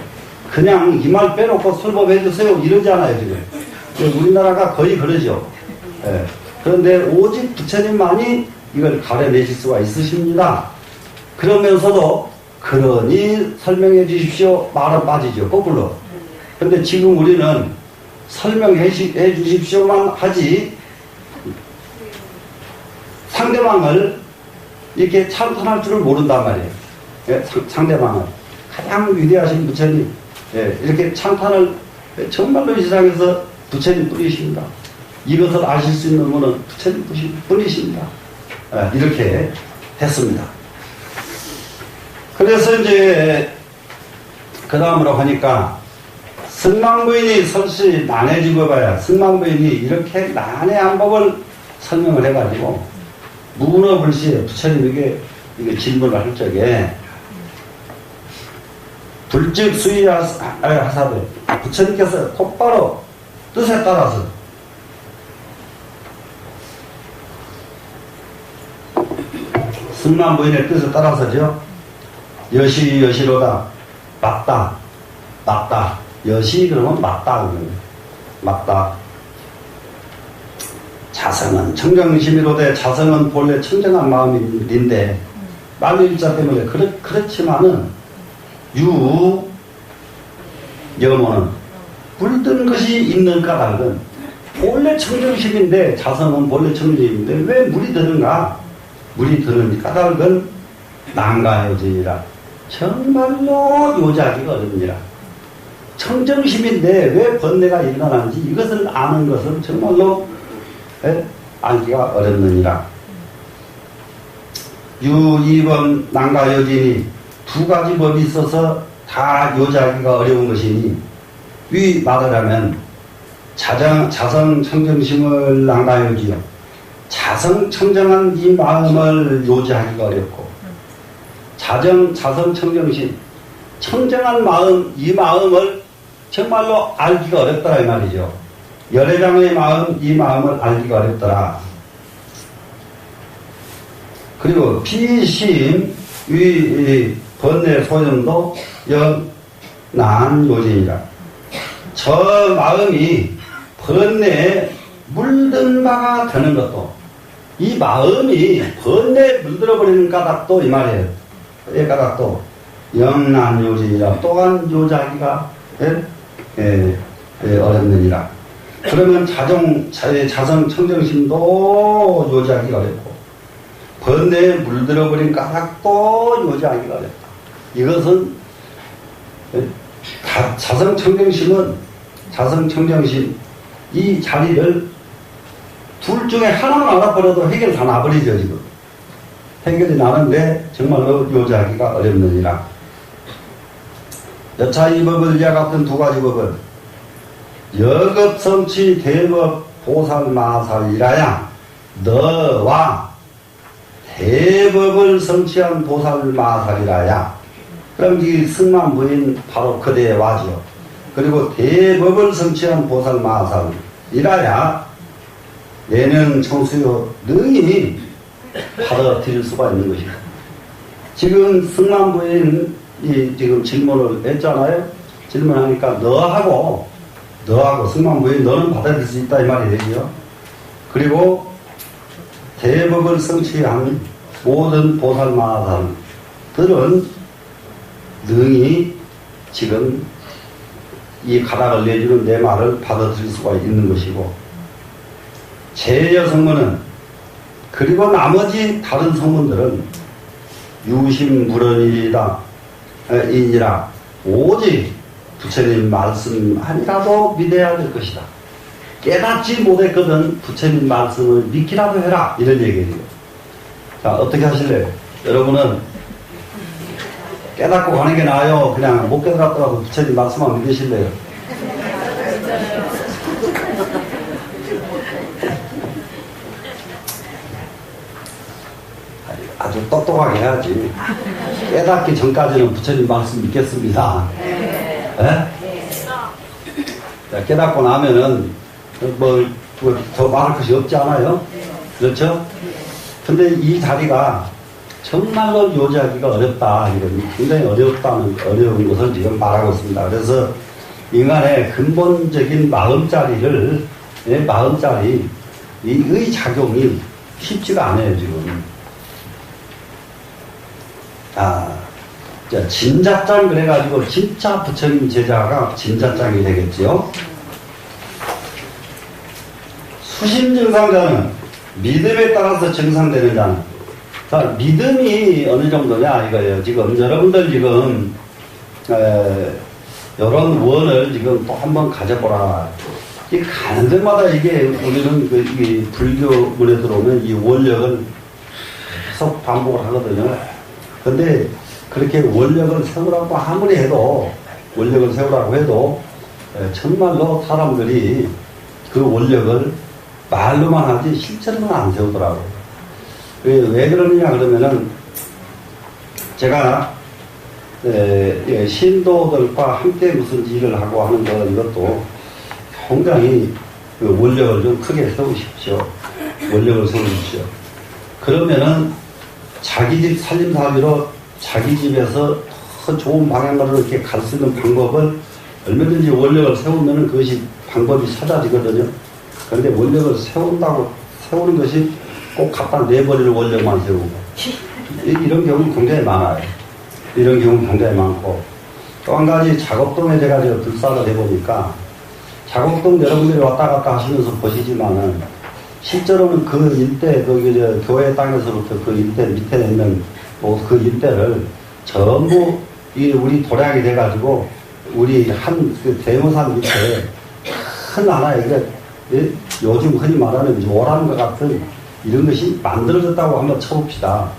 그냥 이 말 빼놓고 설법해 주세요. 이러잖아요, 지금. 우리나라가 거의 그러죠. 네. 그런데 오직 부처님만이 이걸 가려내실 수가 있으십니다. 그러면서도 그러니 설명해 주십시오. 말은 빠지죠. 거꾸로. 근데 지금 우리는 설명해 주십시오만 하지 상대방을 이렇게 찬탄할 줄을 모른단 말이에요. 예, 상대방을. 가장 위대하신 부처님. 예, 이렇게 찬탄을 정말로 이 세상에서 부처님 뿐이십니다. 이것을 아실 수 있는 분은 부처님 뿐이십니다. 예, 이렇게 했습니다. 그래서 이제 그 다음으로 하니까 승망부인이 설시 난해지고 봐야 승망부인이 이렇게 난해한 법을 설명을 해가지고 무너불시에 부처님에게 이게 질문을 할 적에 불즉 수의하사되 부처님께서 곧바로 뜻에 따라서 승만부인의 뜻에 따라서죠. 여시 여시로다. 맞다. 맞다. 여시 그러면 맞다. 맞다. 자성은 청정심이로되 자성은 본래 청정한 마음인데 만일자 때문에 그렇지만은 염호는 물든 것이 있는 까닭은 본래 청정심인데 자성은 본래 청정심인데 왜 물이 드는가? 물이 드는 까닭은 난가요지니라. 정말로 요지하기가 어렵니라. 청정심인데 왜 번뇌가 일어나는지 이것을 아는 것은 정말로 알기가 어렵느니라. 유이번 난가요지니 두 가지 법이 있어서 다 요지하기가 어려운 것이니 위 말하자면 자성 청정심을 난가요지요. 자성 청정한 이 마음을 요지하기가 어렵고 자성 청정심 청정한 마음 이 마음을 정말로 알기가 어렵더라 이 말이죠. 열애장의 마음 이 마음을 알기가 어렵더라. 그리고 비심 위 번뇌 소염도 연난요지니라. 저 마음이 번뇌에 물든 바가 되는 것도 이 마음이 번뇌에 물들어버리는 까닭도 이 말이에요. 이 까닭도 영난요지니라. 또한 요지하기가 어렵느니라. 그러면 자성 청정심도 요지하기가 어렵고 번뇌에 물들어버린 까닭도 요지하기가 어렵다. 이것은 자성 청정심 이 자리를 둘 중에 하나만 알아버려도 해결 다 나버리죠. 지금 해결이 나는데 정말로 요지하기가 어렵느니라. 여차 이 법을 이와 같은 두 가지 법은 여급성취 대법 보살마살이라야 너와 대법을 성취한 보살마살이라야. 그럼 이 승만부인 바로 그대에 와죠. 그리고 대법을 성취한 보살마살이라야 내는 청수요 능히 받아들일 수가 있는 것이다. 지금 승만부인이 지금 질문을 했잖아요. 질문하니까 너하고 승만부인 너는 받아들일 수 있다 이 말이 되지요. 그리고 대법을 성취한 모든 보살마살들은 능히 지금 이 가닥을 내주는 내 말을 받아들일 수가 있는 것이고 제여성문은 그리고 나머지 다른 성문들은 유심불언이라 오직 부처님 말씀 아니라도 믿어야 될 것이다. 깨닫지 못했거든 부처님 말씀을 믿기라도 해라 이런 얘기예요. 자 어떻게 하실래요? 여러분은 깨닫고 가는 게 나아요? 그냥 못 깨달았더라도 부처님 말씀만 믿으실래요? 아주 똑똑하게 해야지. 깨닫기 전까지는 부처님 말씀 믿겠습니다. 네? 자, 깨닫고 나면은 더 말할 것이 없지 않아요? 그렇죠? 근데 이 자리가 정말로 요지하기가 어렵다. 이런 굉장히 어려운 것을 지금 말하고 있습니다. 그래서 인간의 근본적인 마음자리의 작용이 쉽지가 않아요, 지금. 진자짱 그래가지고 진짜 부처님 제자가 진자짱이 되겠지요. 수심증상자는 믿음에 따라서 증상되는 자는 자, 믿음이 어느 정도냐 이거예요. 지금 여러분들 지금 이런 원을 지금 또 한번 가져보라. 이 가는 데마다 이게 우리는 이 불교문에 들어오면 이 원력을 계속 반복을 하거든요. 근데 그렇게 원력을 세우라고 아무리 해도 원력을 세우라고 해도 정말로 사람들이 그 원력을 말로만 하지 실제로는 안 세우더라고요. 왜 그러느냐 그러면은 제가 신도들과 함께 무슨 일을 하고 하는 거 이것도 굉장히 그 원력을 좀 크게 세우십시오. 원력을 세우십시오. 그러면은 자기 집 살림살이로 자기 집에서 더 좋은 방향으로 이렇게 갈 수 있는 방법을 얼마든지 원력을 세우면은 그것이 방법이 찾아지거든요. 그런데 원력을 세우는 것이 꼭 갖다 내버릴 원력만 세우고 이런 경우 굉장히 많아요. 이런 경우 굉장히 많고 또 한 가지 작업동에 제가 불사를 해보니까 작업동 여러분들이 왔다 갔다 하시면서 보시지만은 실제로는 그 일대 교회 땅에서부터 그 일대 밑에 있는 그 일대를 전부 우리 도량이 돼가지고 우리 그 대모산 밑에 큰 하나의 요즘 흔히 말하는 요란과 같은 이런 것이 만들어졌다고 한번 쳐봅시다.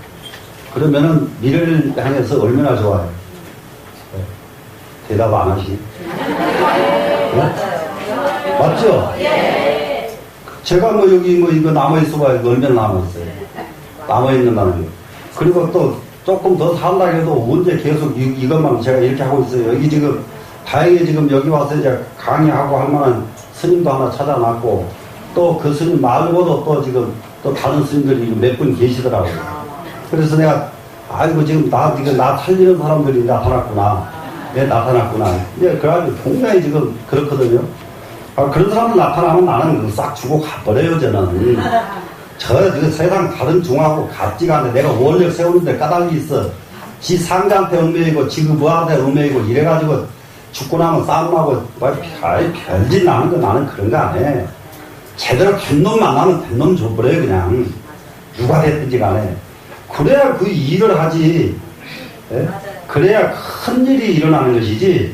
그러면은 미래를 향해서 얼마나 좋아요? 대답 안 하시네. 네? 맞죠? 제가 여기 이거 남아있어봐요. 얼마나 남았어요? 남아있는다는 거. 그리고 또 조금 더 산다 해도 언제 계속 이것만 제가 이렇게 하고 있어요. 여기 지금 다행히 지금 여기 와서 이제 강의하고 할 만한 스님도 하나 찾아놨고 또 그 스님 말고도 또 지금 또 다른 스님들이 몇 분 계시더라고요. 그래서 내가 아이고 지금 나 살리는 사람들이 나타났구나. 왜 나타났구나. 그래가지고 굉장히 지금 그렇거든요. 그런 사람들 나타나면 나는 싹 주고 가버려요, 저는. 저 세상 다른 중하고 같지가 않네. 내가 원력 세우는데 까닭이 있어. 지 상자한테 운명이고, 지그 부하한테 운명이고, 이래가지고 죽고 나면 싸움하고, 별짓 나는 거 나는 그런 거 안 해. 제대로 된 놈만 나면 된 놈 줘버려요, 그냥. 누가 됐든지 간에. 그래야 그 일을 하지. 예? 그래야 큰 일이 일어나는 것이지.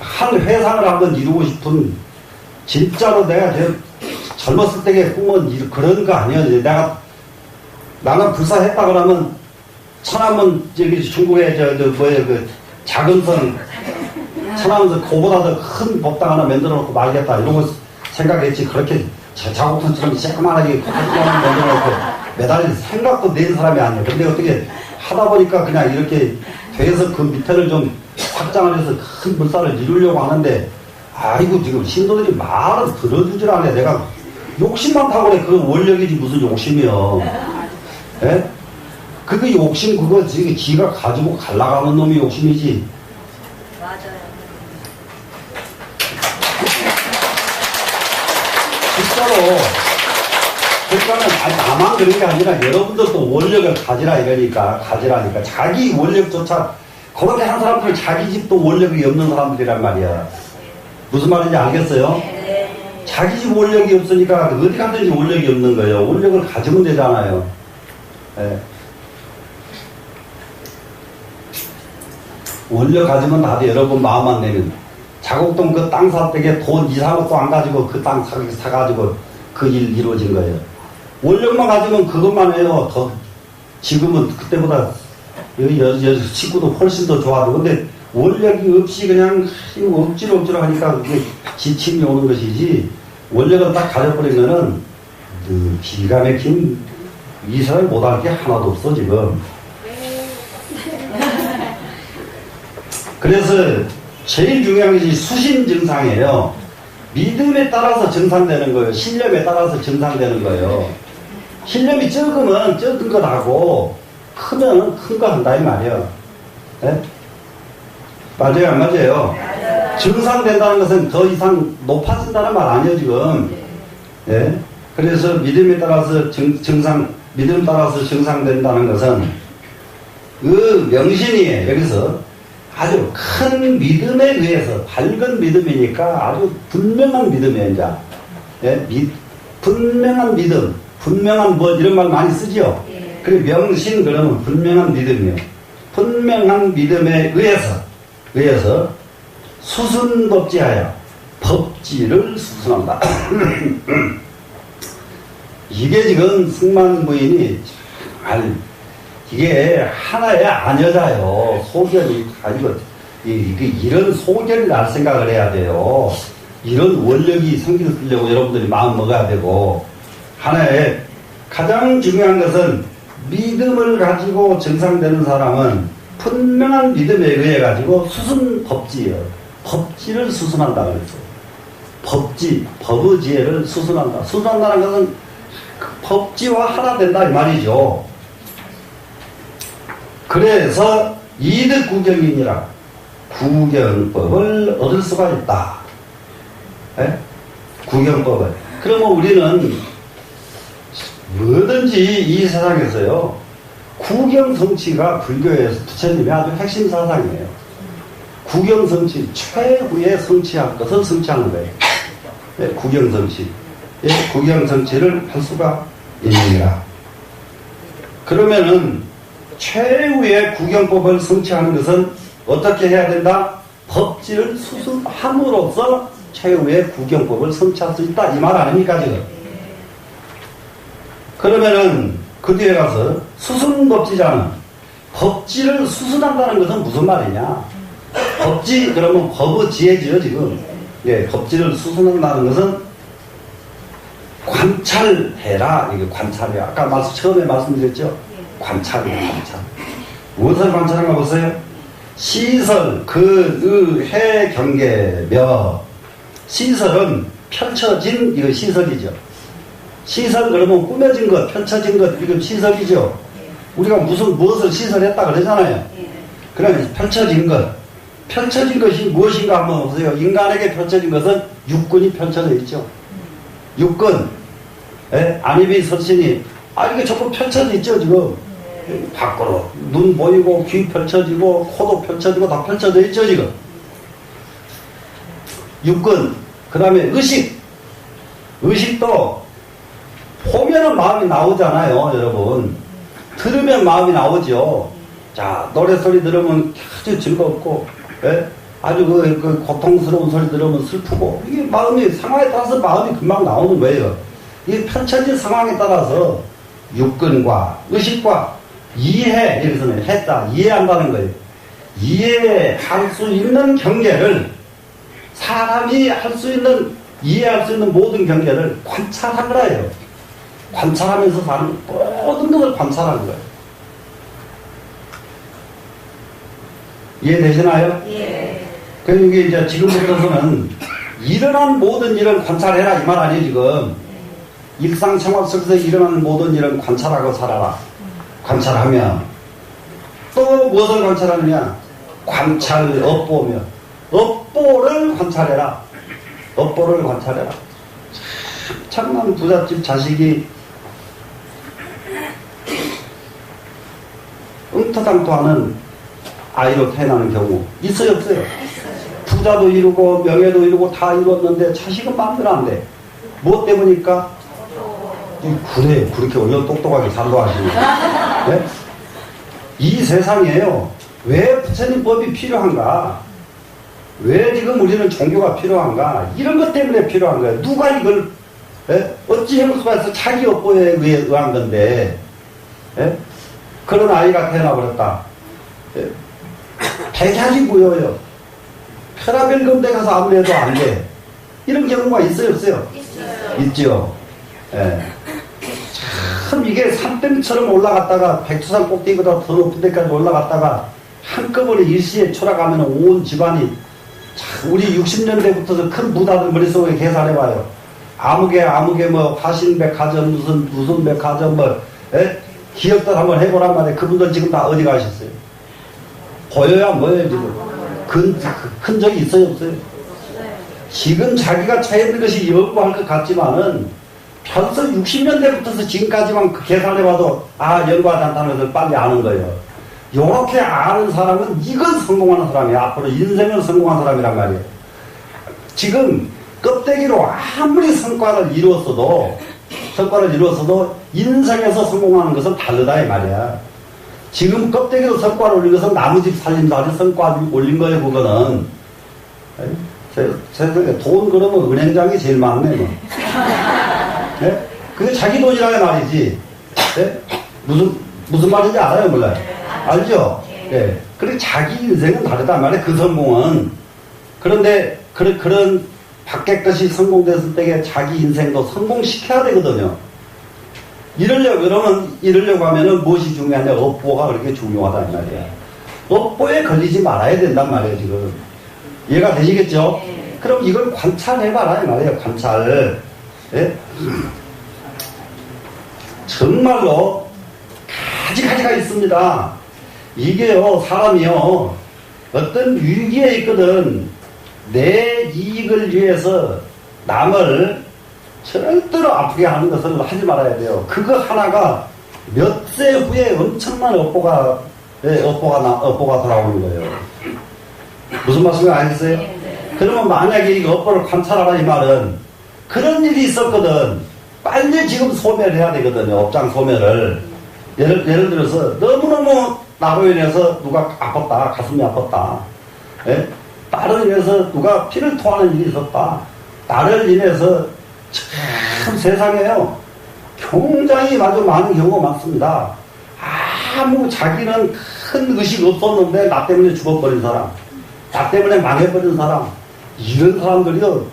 한 회상을 한번 이루고 싶은 진짜로 내가 젊었을 때의 꿈은 그런 거 아니야. 나는 불사했다 그러면 천하면 저기 중국의 그 자금성 천하면서 그보다 더 큰 법당 하나 만들어 놓고 말겠다 이러고 생각했지. 그렇게 자국선처럼 새까만하게 만들어 놓고 매달릴 생각도 낸 사람이 아니야. 근데 어떻게 하다 보니까 그냥 이렇게 돼서 그 밑에를 좀 확장을 해서 큰 불사를 이루려고 하는데 아이고 지금 신도들이 말을 들어주질 않네. 내가 욕심만 타고 그래. 그 원력이지 무슨 욕심이요. 예? 그게 욕심 그거 지가 가지고 갈라가는 놈이 욕심이지. 맞아요. 진짜로. 그러니까는 나만 그런 게 아니라 여러분들도 원력을 가지라니까 자기 원력조차 그렇게 한 사람들 자기 집도 원력이 없는 사람들이란 말이야. 무슨 말인지 알겠어요? 자기 집 원력이 없으니까 어디 가든지 원력이 없는 거예요. 원력을 가지면 되잖아요. 네. 원력 가지면 다들 여러분 마음만 내면 자곡동 그 땅 살 때에 돈 2, 3억도 안 가지고 그 땅 사가지고 그 일 이루어진 거예요. 원력만 가지면 그것만 해요. 더 지금은 그때보다 여기 식구도 훨씬 더 좋아하고. 근데 원력이 없이 그냥 억지로 하니까 그게 지침이 오는 것이지, 원력을 딱 가져버리면은 기가 막힌 이 사람이 못할 게 하나도 없어 지금. 그래서 제일 중요한 것이 수신 증상이에요. 믿음에 따라서 증상되는 거예요. 신념에 따라서 증상되는 거예요. 신념이 적으면 적은 것 하고 크면 큰 거 한다 이 말이에요. 네? 맞아요, 안 맞아요? 증상된다는 것은 더 이상 높아진다는 말 아니에요, 지금. 네? 그래서 믿음에 따라서 믿음 따라서 증상된다는 것은 그 명신이에요. 여기서 아주 큰 믿음에 의해서, 밝은 믿음이니까 아주 분명한 믿음이에요, 이제. 네? 분명한 믿음, 분명한 뭐 이런 말 많이 쓰지요. 그리고 명신 그러면 분명한 믿음이에요. 분명한 믿음에 의해서 수순법지하여 법지를 수순한다. 이게 지금 승만 부인이 이게 하나에 안 여자요. 소견이 아니고 이런 소견이 날 생각을 해야 돼요. 이런 원력이 생기려고 여러분들이 마음 먹어야 되고, 하나의 가장 중요한 것은 믿음을 가지고 정상되는 사람은 분명한 믿음에 의해 가지고 수순법지예요. 법지를 수순한다 그랬어요. 법지, 법의 지혜를 수순한다. 수순한다는 것은 그 법지와 하나 된다 이 말이죠. 그래서 이득구경이니라 구경법을 얻을 수가 있다. 에? 구경법을. 그러면 우리는 뭐든지 이 세상에서요, 구경성취가 불교에서 부처님의 아주 핵심 사상이에요. 구경성취, 최후의 성취할 것을 성취하는 거예요. 네, 구경성취. 예, 구경성취를 할 수가 있느니라. 그러면은 최후의 구경법을 성취하는 것은 어떻게 해야 된다? 법지를 수순함으로써 최후의 구경법을 성취할 수 있다. 이 말 아닙니까, 지금? 그러면은 그 뒤에 가서 수순법지자는 법지를 수순한다는 것은 무슨 말이냐? 법지, 그러면 법의 지혜지요, 지금. 예, 법지를 수순한다는 것은 관찰해라. 이게 관찰이야. 아까 처음에 말씀드렸죠? 관찰이에요, 관찰. 무엇을 관찰한가 보세요? 시설, 해, 경계, 며. 시설은 펼쳐진, 이거 시설이죠. 시설, 그러면 꾸며진 것, 펼쳐진 것, 이거 시설이죠. 우리가 무엇을 시설했다 그러잖아요. 그러면 펼쳐진 것. 펼쳐진 것이 무엇인가 한번 보세요. 인간에게 펼쳐진 것은 육군이 펼쳐져 있죠. 육군. 예? 안입이 설신이. 이게 자꾸 펼쳐져 있죠, 지금. 밖으로. 눈 보이고, 귀 펼쳐지고, 코도 펼쳐지고, 다 펼쳐져 있죠, 지금. 육군. 그 다음에 의식. 의식도 보면은 마음이 나오잖아요, 여러분. 들으면 마음이 나오죠. 자, 노래소리 들으면 아주 즐겁고, 예? 아주 그 고통스러운 소리 들으면 슬프고, 이게 마음이, 상황에 따라서 마음이 금방 나오는 거예요. 이 펼쳐진 상황에 따라서 육근과 의식과 이해, 여기서는 했다, 이해한다는 거예요. 이해할 수 있는 경계를, 사람이 할 수 있는, 이해할 수 있는 모든 경계를 관찰하더라요. 관찰하면서 사는 모든 것을 관찰하는 거예요. 이해되시나요? 예. 그래서 이게 이제 지금부터는 일어난 모든 일은 관찰해라 이 말 아니에요, 지금. 일상생활 속에서 일어나는 모든 일은 관찰하고 살아라. 관찰하면 또 무엇을 관찰하느냐? 관찰 업보며 업보를 관찰해라. 업보를 관찰해라. 참난 부잣집 자식이 응터당토하는 아이로 태어나는 경우 있어요, 없어요? 부자도 이루고 명예도 이루고 다 이뤘는데 자식은 마음대로 안 돼. 무엇 때문일까? 그래, 그렇게 얼른 똑똑하게 살도하시네. 네? 이 세상이에요. 왜 부처님 법이 필요한가? 왜 지금 우리는 종교가 필요한가? 이런 것 때문에 필요한 거예요. 누가 이걸 어찌 해볼 수가 있어? 자기 업보에 의한 건데, 그런 아이가 태어나버렸다. 백약이 무효요. 혈압일 검대 가서 아무래도 안 돼. 이런 경우가 있어요, 없어요? 있어요. 있죠. 참 이게 산댐처럼 올라갔다가 백두산 꼭대기보다 더 높은 데까지 올라갔다가 한꺼번에 일시에 추락하면 온 집안이, 우리 60년대부터 큰 부자들 머릿속에 계산해봐요. 아무개 뭐 화신백화점 무슨 백화점 뭐 기억들 한번 해보란 말이에요. 그분들 지금 다 어디 가셨어요? 보여야 뭐예요 지금? 흔적이 있어요, 없어요? 지금 자기가 차이는 것이 여부할 것 같지만은 벌써 60년대부터 지금까지만 계산해봐도 연구와 단타는 것을 빨리 아는 거예요. 요렇게 아는 사람은 이건 성공하는 사람이야. 앞으로 인생은 성공한 사람이란 말이에요. 지금 껍데기로 아무리 성과를 이루었어도 인생에서 성공하는 것은 다르다 이 말이야. 지금 껍데기로 성과를 올린 것은 나무집 살림살이 성과 올린 거예요, 그거는. 세상에 돈 그러면 은행장이 제일 많네, 뭐. 네? 그게 자기 돈이라는 말이지. 네? 무슨 말인지 알아요, 몰라요? 알죠? 예. 그리고 자기 인생은 다르단 말이에요. 그 성공은. 그런데 그런 밖의 것이 성공됐을 때에 자기 인생도 성공시켜야 되거든요. 이러려고 하면은 무엇이 중요하냐? 업보가 그렇게 중요하단 말이에요. 업보에 걸리지 말아야 된단 말이에요, 지금. 이해가 되시겠죠? 그럼 이걸 관찰해봐라, 이 말이에요, 관찰. 예? 정말로 가지가 있습니다. 이게요, 사람이요, 어떤 위기에 있거든, 내 이익을 위해서 남을 절대로 아프게 하는 것을 하지 말아야 돼요. 그거 하나가 몇 세 후에 엄청난 업보가 돌아오는 거예요. 무슨 말씀인지 알겠어요? 그러면 만약에 이 업보를 관찰하라 이 말은 그런 일이 있었거든. 빨리 지금 소멸해야 되거든요. 업장 소멸을. 예를 들어서 너무너무 나로 인해서 누가 아팠다. 가슴이 아팠다. 예? 나를 인해서 누가 피를 토하는 일이 있었다. 나를 인해서 참 세상에요. 굉장히 아주 많은 경우가 많습니다. 아무 자기는 큰 의식 없었는데 나 때문에 죽어버린 사람. 나 때문에 망해버린 사람. 이런 사람들이요.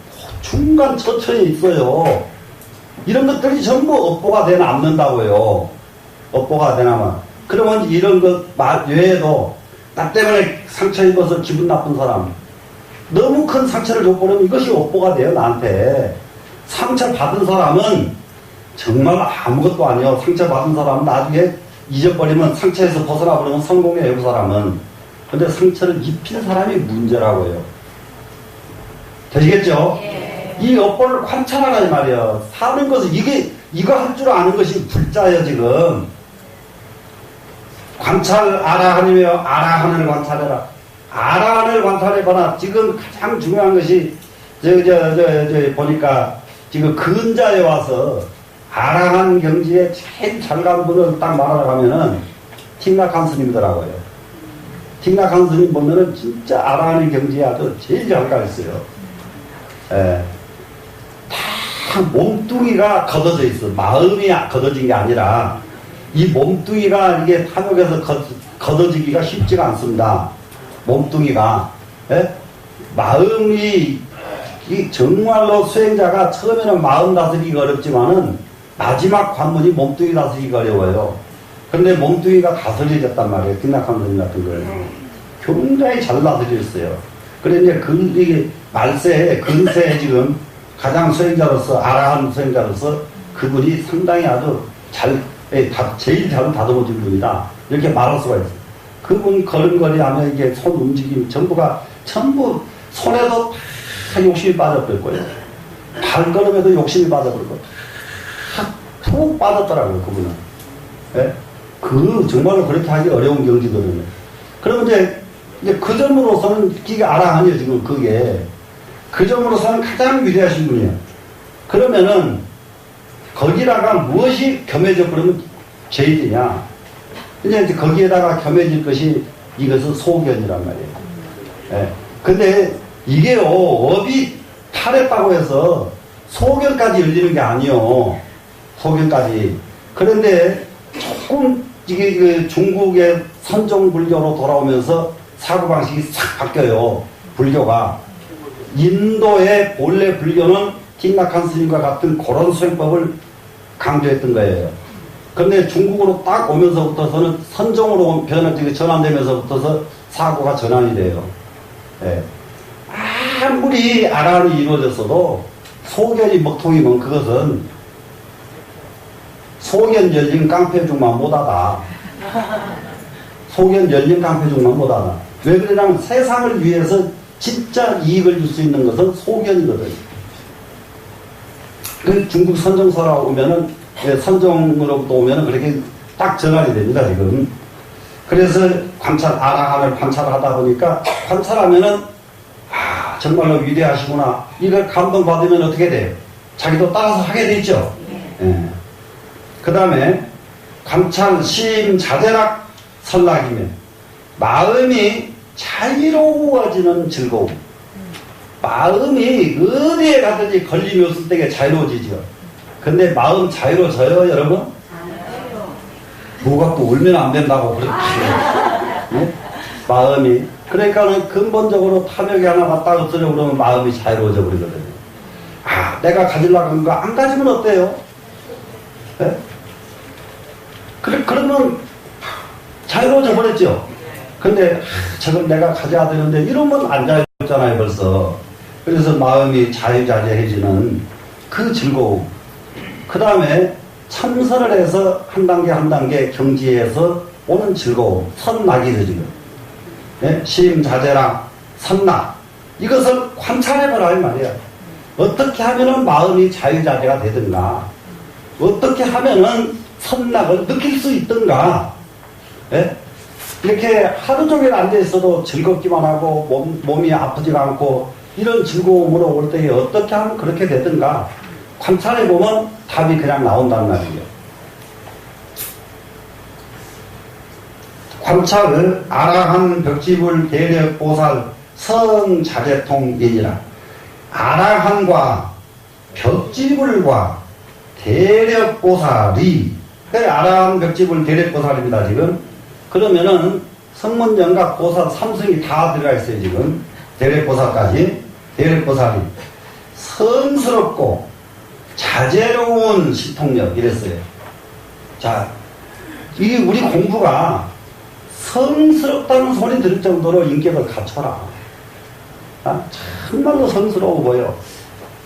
중간 처처에 있어요. 이런 것들이 전부 업보가 돼 남는다고요. 업보가 돼 남아. 그러면 이런 것 외에도 나 때문에 상처 입어서 기분 나쁜 사람. 너무 큰 상처를 줬버리면 이것이 업보가 돼요, 나한테. 상처 받은 사람은 정말 아무것도 아니에요. 상처 받은 사람은 나중에 잊어버리면 상처에서 벗어나 버리면 성공해요, 그 사람은. 근데 상처를 입힌 사람이 문제라고요. 되시겠죠? 이 업보를 관찰하라 이 말이에요. 사는 것은 이거 할 줄 아는 것이 불자예요, 지금. 관찰하라 하니며 알아 하늘 관찰해라. 알아 하늘 관찰해봐라. 지금 가장 중요한 것이 보니까 지금 근자에 와서 아랑한 경지에 제일 잘 간 분을 딱 말하라면은 틱낙한 스님이더라고요. 틱낙한 스님 보면은 진짜 아랑한 경지에 아주 제일 잘 가 있어요. 예. 다 몸뚱이가 걷어져 있어. 마음이 걷어진 게 아니라 이 몸뚱이가 이게 탐욕에서 걷어지기가 쉽지가 않습니다. 몸뚱이가. 예? 마음이 정말로 수행자가 처음에는 마음 다스리기가 어렵지만은 마지막 관문이 몸뚱이 다스리기가 어려워요. 그런데 몸뚱이가 다스려졌단 말이에요. 틱낙한 스님 같은 걸. 굉장히 잘 다스렸어요. 그래 이제 이게 말세에 근세에 지금 가장 수행자로서 아라한 수행자로서 그분이 상당히 아주 제일 잘 다듬어진 분이다. 이렇게 말할 수가 있어요. 그분 걸음걸이 하면 이게 손 움직임 전부 손에도 다 욕심이 빠져버릴 거예요. 발걸음에도 욕심이 빠져버릴 거예요. 푹 빠졌더라고요, 그분은. 예? 정말로 그렇게 하기 어려운 경지거든요. 그러면 이제 그 점으로서는 그게 아랑하니요, 지금 그게. 그 점으로서는 가장 위대하신 분이에요. 그러면은, 거기다가 무엇이 겸해져 버리면 죄이냐. 이제 거기에다가 겸해질 것이 이것은 소견이란 말이에요. 예. 근데 이게요, 업이 탈했다고 해서 소견까지 열리는 게 아니요. 소견까지. 그런데 조금 이게 중국의 선종불교로 돌아오면서 사고방식이 싹 바뀌어요. 불교가. 인도의 본래 불교는 틱낙한 스님과 같은 그런 수행법을 강조했던 거예요. 그런데 중국으로 딱 오면서부터서는 선종으로 전환되면서부터서 사고가 전환이 돼요. 예. 아무리 아라한이 이루어졌어도 소견이 먹통이면 그것은 소견 열린 깡패중만 못하다. 소견 열린 깡패중만 못하다. 왜 그러냐면 세상을 위해서 진짜 이익을 줄 수 있는 것은 소견이거든요. 그 중국 선종서라 오면은, 선종으로부터 오면은 그렇게 딱 전환이 됩니다, 지금. 그래서 아라한을 관찰하다 보니까, 관찰하면은, 정말로 위대하시구나. 이걸 감동받으면 어떻게 돼요? 자기도 따라서 하게 되죠. 예. 그 다음에, 관찰, 심, 자제락, 설락이면, 마음이 자유로워지는 즐거움. 마음이 어디에 가든지 걸림이 없을 때가 자유로워지죠. 근데 마음 자유로워져요, 여러분? 누가 또 울면 안 된다고 그렇게. 네? 마음이. 그러니까는 근본적으로 탐욕이 하나 갖다 없으려고 그러면 마음이 자유로워져 버리거든요. 아, 내가 가지려고 하는 거 안 가지면 어때요? 네? 그러면 자유로워져 버렸죠. 근데 저건 내가 가져야 되는데 이러면 안 자유롭잖아요 벌써. 그래서 마음이 자유자재해지는 그 즐거움. 그 다음에 참선을 해서 한 단계 한 단계 경지해서 오는 즐거움. 선락이죠 지금. 네? 시임자재랑 선락. 이것을 관찰해보라 이 말이야. 어떻게 하면은 마음이 자유자재가 되든가, 어떻게 하면은 선락을 느낄 수 있든가. 네? 이렇게 하루 종일 앉아있어도 즐겁기만 하고 몸이 아프지가 않고 이런 즐거움으로 올 때에 어떻게 하면 그렇게 되든가 관찰해보면 답이 그냥 나온다는 말이에요. 관찰을 아라한 벽지불 대력보살 성자재통이니라. 아라한과 벽지불과 대력보살이 아라한 벽지불 대력보살입니다 지금. 그러면은 성문정각 보살 삼승이 다 들어가 있어요 지금. 대력보살까지. 대력보살이 성스럽고 자재로운 신통력 이랬어요. 자, 이 우리 공부가 성스럽다는 소리 들을 정도로 인격을 갖춰라. 아, 정말로 성스러워 보여.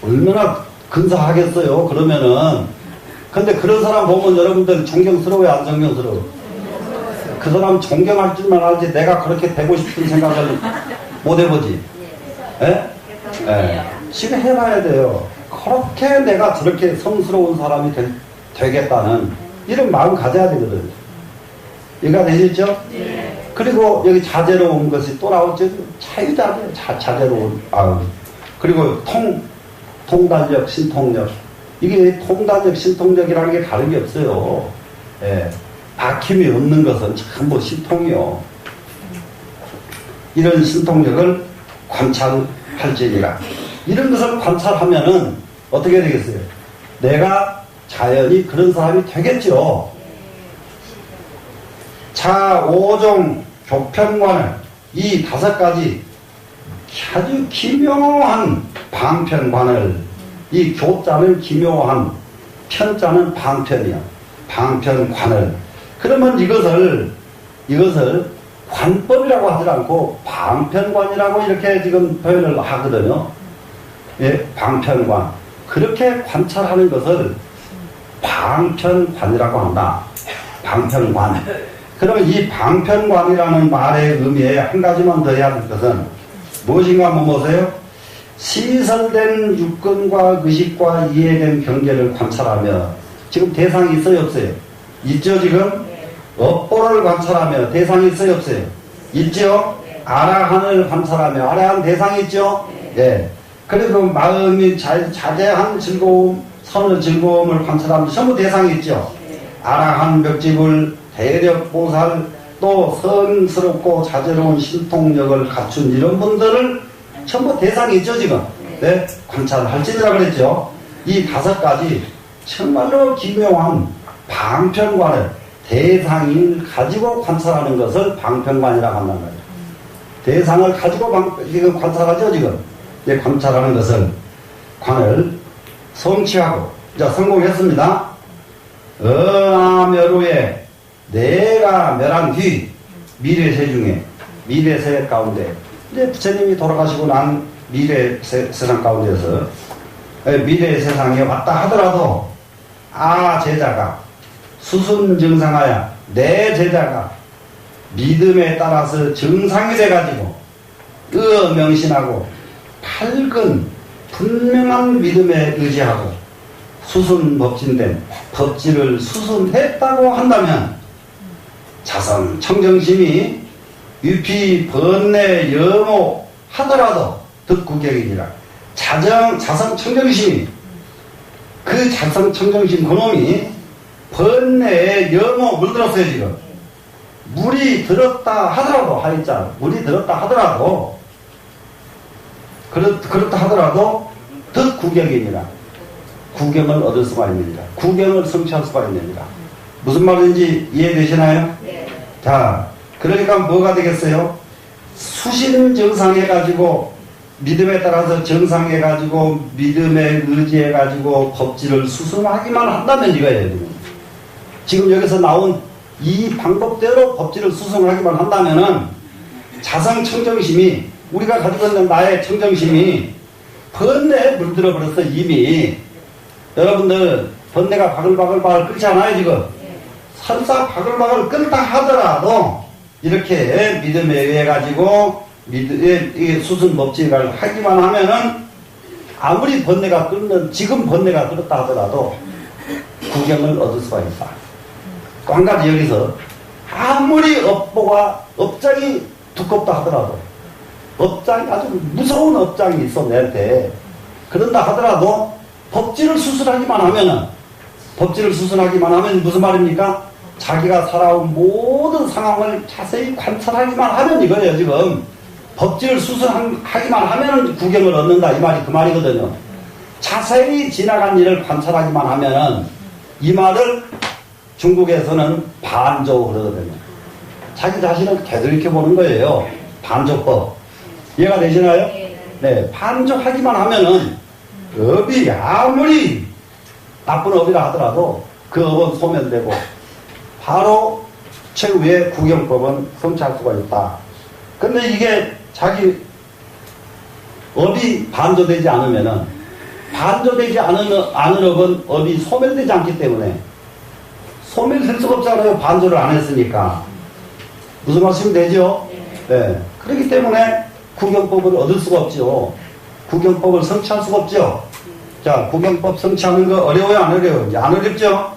얼마나 근사하겠어요 그러면은. 근데 그런 사람 보면 여러분들 존경스러워요 안 존경스러워? 그 사람 존경할 줄만 알지 내가 그렇게 되고 싶은 생각을 못 해보지. 예? 예. 지금 해봐야 돼요. 그렇게 내가 저렇게 성스러운 사람이 되겠다는 이런 마음 가져야 되거든. 이해가 되시죠? 네. 그리고 여기 자재로운 것이 또 나오죠. 자유자재, 자재로운 마음. 그리고 통달력, 신통력. 이게 통달력, 신통력이라는 게 다른 게 없어요. 예. 박힘이 없는 것은 전부 신통이요. 이런 신통력을 관찰할지니라. 이런 것을 관찰하면은 어떻게 되겠어요? 내가 자연히 그런 사람이 되겠죠. 자, 5종 교편관을 이 5가지 아주 기묘한 방편관을, 이 교자는 기묘한, 편자는 방편이야. 방편관을. 그러면 이것을 관법이라고 하지 않고 방편관이라고 이렇게 지금 표현을 하거든요. 예, 방편관. 그렇게 관찰하는 것을 방편관이라고 한다. 방편관. 그러면 이 방편관이라는 말의 의미에 한 가지만 더 해야 할 것은 무엇인가 한번 보세요. 시설된 육근과 의식과 이해된 경계를 관찰하며, 지금 대상이 있어요 없어요? 있죠 지금? 업보를 관찰하며 대상이 있어요 없어요? 있죠? 아라한을 관찰하며 아라한 대상이 있죠? 예. 그리고 마음이 자재한 즐거움, 선의 즐거움을 관찰하면 전부 대상이 있죠? 아라한 벽집을 대력보살, 또 성스럽고 자재로운 신통력을 갖춘 이런 분들을 전부 대상이 있죠 지금? 네? 관찰할지니라 그랬죠? 이 5가지 정말로 기묘한 방편관을 대상을 가지고 관찰하는 것을 방편관이라고 한단 말이에요. 대상을 가지고 지금 관찰하죠 지금? 네, 관찰하는 것을 관을 성취하고, 자, 성공했습니다. 어아멸후에 내가 멸한 뒤 미래세 중에, 미래세 가운데, 이제 부처님이 돌아가시고 난 미래 세상 가운데서 미래 세상에 왔다 하더라도 제자가 수순정상하여 내 제자가 믿음에 따라서 정상이 돼가지고 명신하고 밝은 분명한 믿음에 의지하고 수순법진된 법지를 수순했다고 한다면 자성 청정심이 유피 번뇌 염호 하더라도 득구경이니라. 자성 청정심이, 그 자성 청정심 그놈이 번뇌에 염호 물들었어요 지금. 물이 들었다 하더라도, 하였자 물이 들었다 하더라도, 그렇다 하더라도 득구경이니라. 구경을 얻을 수가 있느니라. 구경을 성취할 수가 있느니라. 무슨 말인지 이해되시나요? 네. 자, 그러니까 뭐가 되겠어요? 수신 정상해가지고 믿음에 따라서 정상해가지고 믿음에 의지해가지고 법지를 수승하기만 한다면 이거예요. 지금 여기서 나온 이 방법대로 법지를 수승하기만 한다면은 자성 청정심이 우리가 가지고 있는 나의 청정심이 번뇌에 물들어 버렸어 이미. 여러분들 번뇌가 바글바글 끓지 않아요 지금? 설사 바글바글 끓다 하더라도 이렇게 믿음에 의해 가지고 수순 법칙을 하기만 하면은 아무리 번뇌가 끓는 지금 번뇌가 끓었다 하더라도 구경을 얻을 수가 있다. 또 한 가지 여기서 아무리 업장이 두껍다 하더라도 업장이 아주 무서운 업장이 있어 내한테 그런다 하더라도 법지를 수술하기만 하면은 무슨 말입니까? 자기가 살아온 모든 상황을 자세히 관찰하기만 하면 이거예요 지금. 법지를 수술하기만 하면은 구경을 얻는다 이 말이 그 말이거든요. 자세히 지나간 일을 관찰하기만 하면은 이 말을 중국에서는 반조 그러거든요. 자기 자신을 되돌이켜 보는 거예요. 반조법. 이해가 되시나요? 네, 반조하기만 하면은 업이 아무리 나쁜 업이라 하더라도 그 업은 소멸되고 바로 최후의 구경법은 성취할 수가 있다. 근데 이게 자기 업이 반조되지 않으면은 반조되지 않은 업은 업이 소멸되지 않기 때문에 소멸될 수가 없잖아요. 반조를 안 했으니까. 무슨 말씀이 되죠? 네. 그렇기 때문에 구경법을 얻을 수가 없죠. 구경법을 성취할 수가 없죠. 자, 구경법 성취하는 거 어려워요? 안 어려워요? 이제 안 어렵죠?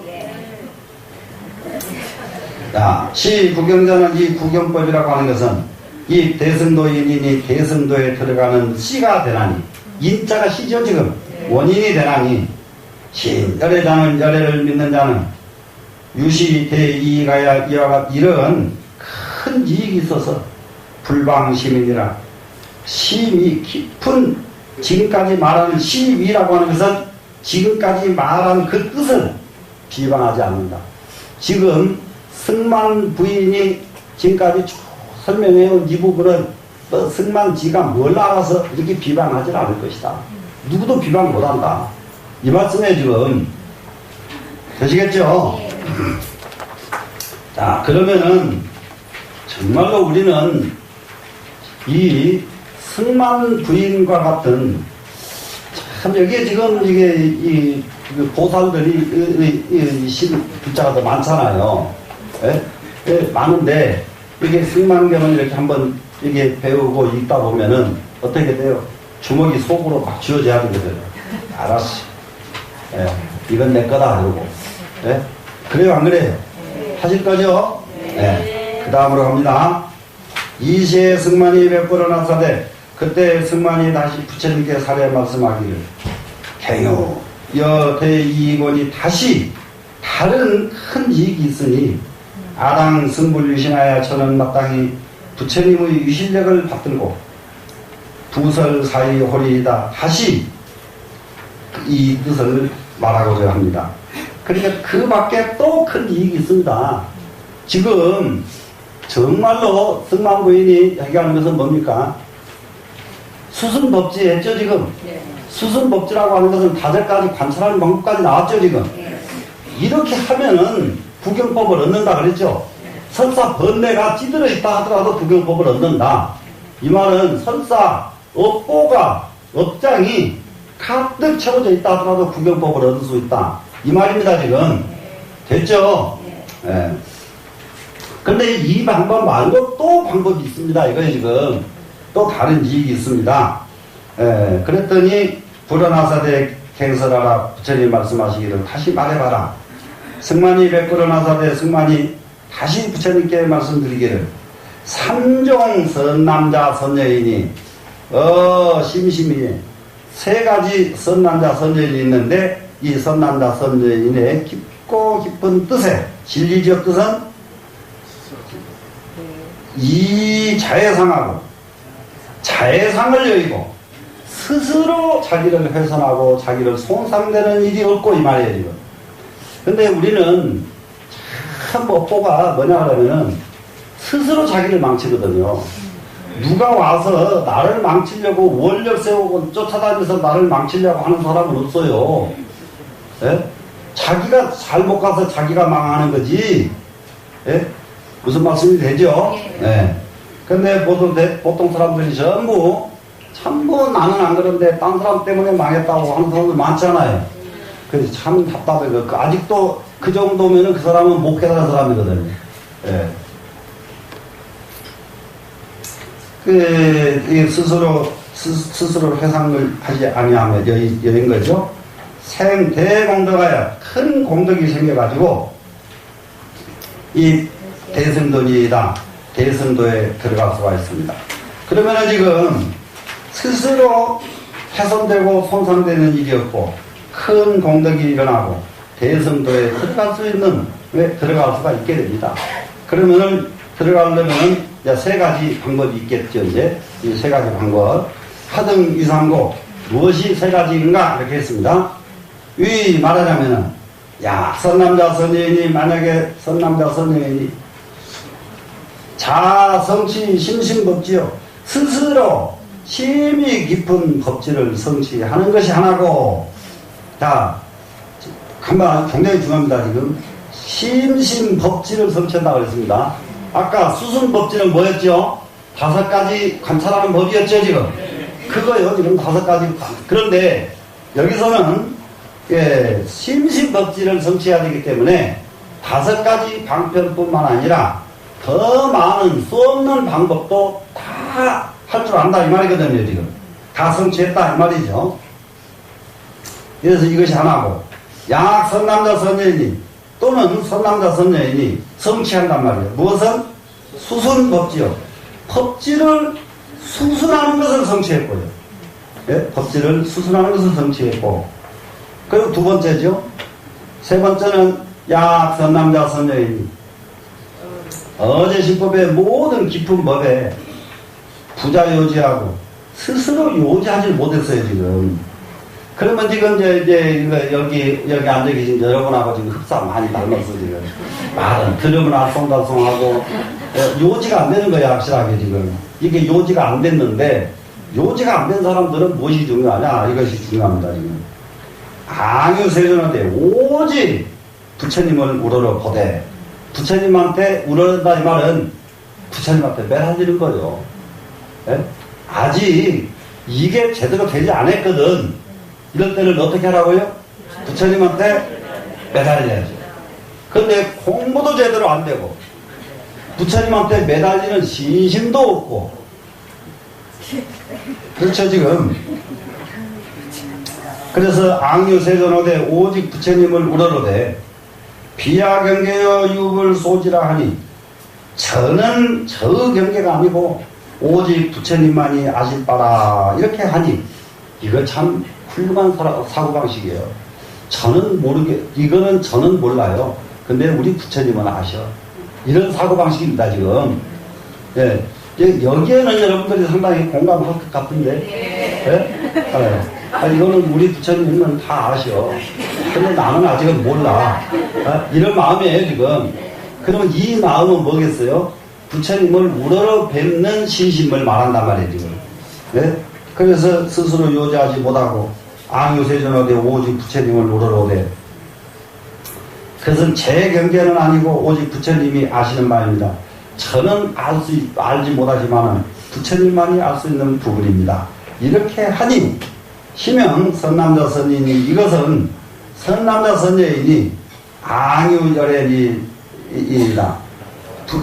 자, 시구경자는 이 구경법이라고 하는 것은 이 대승도인이니 대승도에 들어가는 씨가 되나니 인자가 씨죠 지금. 원인이 되나니 열애자는 열애를 믿는 자는 유시대이가야 이런 큰 이익이 있어서 불방시민이라 심이 깊은 지금까지 말하는 심이라고 하는 것은 지금까지 말한 그 뜻을 비방하지 않는다. 지금 승만 부인이 지금까지 쭉 설명해온 이 부분은 승만지가 뭘 알아서 이렇게 비방하지 않을 것이다. 누구도 비방 못한다. 이 말씀에 지금 되시겠죠? 자, 그러면은 정말로 우리는 이 승만 부인과 같은 참 여기에 지금 이게 보살들이 글자가 더 많잖아요. 예? 예, 많은데 이게 승만경을 이렇게 한번 이게 배우고 읽다 보면은 어떻게 돼요? 주먹이 속으로 막 쥐어져야 되거든요. 알았어. 예, 이건 내 거다 이러고. 예? 그래요 안 그래요? 하실 거죠? 네. 그 다음으로 갑니다. 이시에 승만이 몇 번을 나사대 그때 승만이 다시 부처님께 사례 말씀하기를 갱요 여대이권이 다시 다른 큰 이익이 있으니 아당 승불유신하여 저는 마땅히 부처님의 유실력을 받들고 두설 사이 홀이다 다시 이 뜻을 말하고자 합니다. 그러니까 그 밖에 또 큰 이익이 있습니다. 지금 정말로 승만 부인이 얘기하는 것은 뭡니까? 수순법지 했죠 지금? 네. 수순법지라고 하는 것은 다절까지 관찰하는 방법까지 나왔죠 지금? 네. 이렇게 하면은 구경법을 얻는다 그랬죠? 네. 설사 번뇌가 찌들어 있다 하더라도 구경법을 얻는다. 이 말은 설사 업장이 가득 채워져 있다 하더라도 구경법을 얻을 수 있다. 이 말입니다 지금. 됐죠? 네. 근데 이 방법 말고 또 방법이 있습니다. 이거예요 지금. 또 다른 이익이 있습니다. 예, 그랬더니 불어나사대 갱설하라 부처님 말씀하시기를 다시 말해봐라. 승만이 백불어나사대 승만이 다시 부처님께 말씀드리기를 삼종 선남자 선여인이 심심히 세 가지 선남자 선여인이 있는데 이 선남자 선여인의 깊고 깊은 뜻에 진리적 뜻은 이 자해상하고 자해상을 여의고 스스로 자기를 훼손하고 자기를 손상되는 일이 없고 이 말이에요 지금. 근데 우리는 참 업보가 뭐냐 하면은 스스로 자기를 망치거든요. 누가 와서 나를 망치려고 원력 세우고 쫓아다니면서 나를 망치려고 하는 사람은 없어요. 예? 자기가 잘못 가서 자기가 망하는 거지. 예? 무슨 말씀이 되죠? 예. 근데 보통 사람들이 전부 나는 안 그런데 딴 사람 때문에 망했다고 하는 사람들 많잖아요. 그래서 참 답답해요. 아직도 그 정도면은 그 사람은 못 깨달은 사람이거든요. 예. 스스로 회상을 하지 아니하며 여인 거죠. 대공덕하여 큰 공덕이 생겨가지고 이 대승도에 들어갈 수가 있습니다. 그러면은 지금 스스로 훼손되고 손상되는 일이 없고 큰 공덕이 일어나고 대승도에 들어갈 수가 있게 됩니다. 그러면은 들어가려면은 이제 세 가지 방법이 있겠죠. 이제 이 세 가지 방법. 하등 이상고 무엇이 세 가지인가 이렇게 했습니다. 위 말하자면은 선남자 선여인이 만약에 선남자 선여인이 자성치 심심법지요. 스스로 심히 깊은 법지를 성취하는 것이 하나고, 자, 한번 굉장히 중요합니다. 지금 심심법지를 성취한다고 그랬습니다. 아까 수순법지는 뭐였죠? 5가지 관찰하는 법이었죠, 지금. 그거요, 지금 5가지. 그런데 여기서는 심심법지를 성취해야 되기 때문에 5가지 방편뿐만 아니라 더 많은 수 없는 방법도 다 할 줄 안다 이 말이거든요. 지금 다 성취했다 이 말이죠. 그래서 이것이 하나고, 선남자 선여인이 또는 선남자 선여인이 성취한단 말이에요. 무엇은? 수순법지요. 법지를 수순하는 것을 성취했고요. 예? 법지를 수순하는 것을 성취했고, 그리고 두 번째죠. 세 번째는 선남자 선여인이 어제 신법의 모든 깊은 법에 부자 요지하고 스스로 요지하지 못했어요, 지금. 그러면 지금 이제 여기 앉아 계신 여러분하고 지금 흡사 많이 닮았어, 지금. 말은 들으면 알쏭달쏭하고 요지가 안 되는 거야, 확실하게 지금. 이게 요지가 안 됐는데, 요지가 안 된 사람들은 무엇이 중요하냐? 이것이 중요합니다, 지금. 앙유세존한테 오직 부처님을 우러러 보되, 부처님한테 우러른다 이 말은 부처님한테 매달리는 거죠. 예? 아직 이게 제대로 되지 않았거든. 이럴 때는 어떻게 하라고요? 부처님한테 매달려야죠. 근데 공부도 제대로 안 되고 부처님한테 매달리는 신심도 없고, 그렇죠 지금. 그래서 앙유세존하되 오직 부처님을 우러러되 비하경계여 육을 소지라 하니, 저는 저 경계가 아니고 오직 부처님만이 아실 바라 이렇게 하니, 이거 참 훌륭한 사고방식이에요. 이거는 저는 몰라요. 근데 우리 부처님은 아셔. 이런 사고방식입니다, 지금. 예. 여기에는 여러분들이 상당히 공감할 것 같은데. 예? 이거는 우리 부처님은 다 아셔. 근데 나는 아직은 몰라. 이런 마음이에요, 지금. 그러면 이 마음은 뭐겠어요? 부처님을 우러러 뵙는 신심을 말한단 말이에요, 지금. 예? 그래서 스스로 요지하지 못하고 앙유세존하되 오직 부처님을 우러러오되, 그것은 제 경계는 아니고 오직 부처님이 아시는 바입니다. 저는 알지 못하지만 부처님만이 알 수 있는 부분입니다. 이렇게 하니 희명 선남자 선인이, 이것은 선남자 선여인이 앙유열애이다.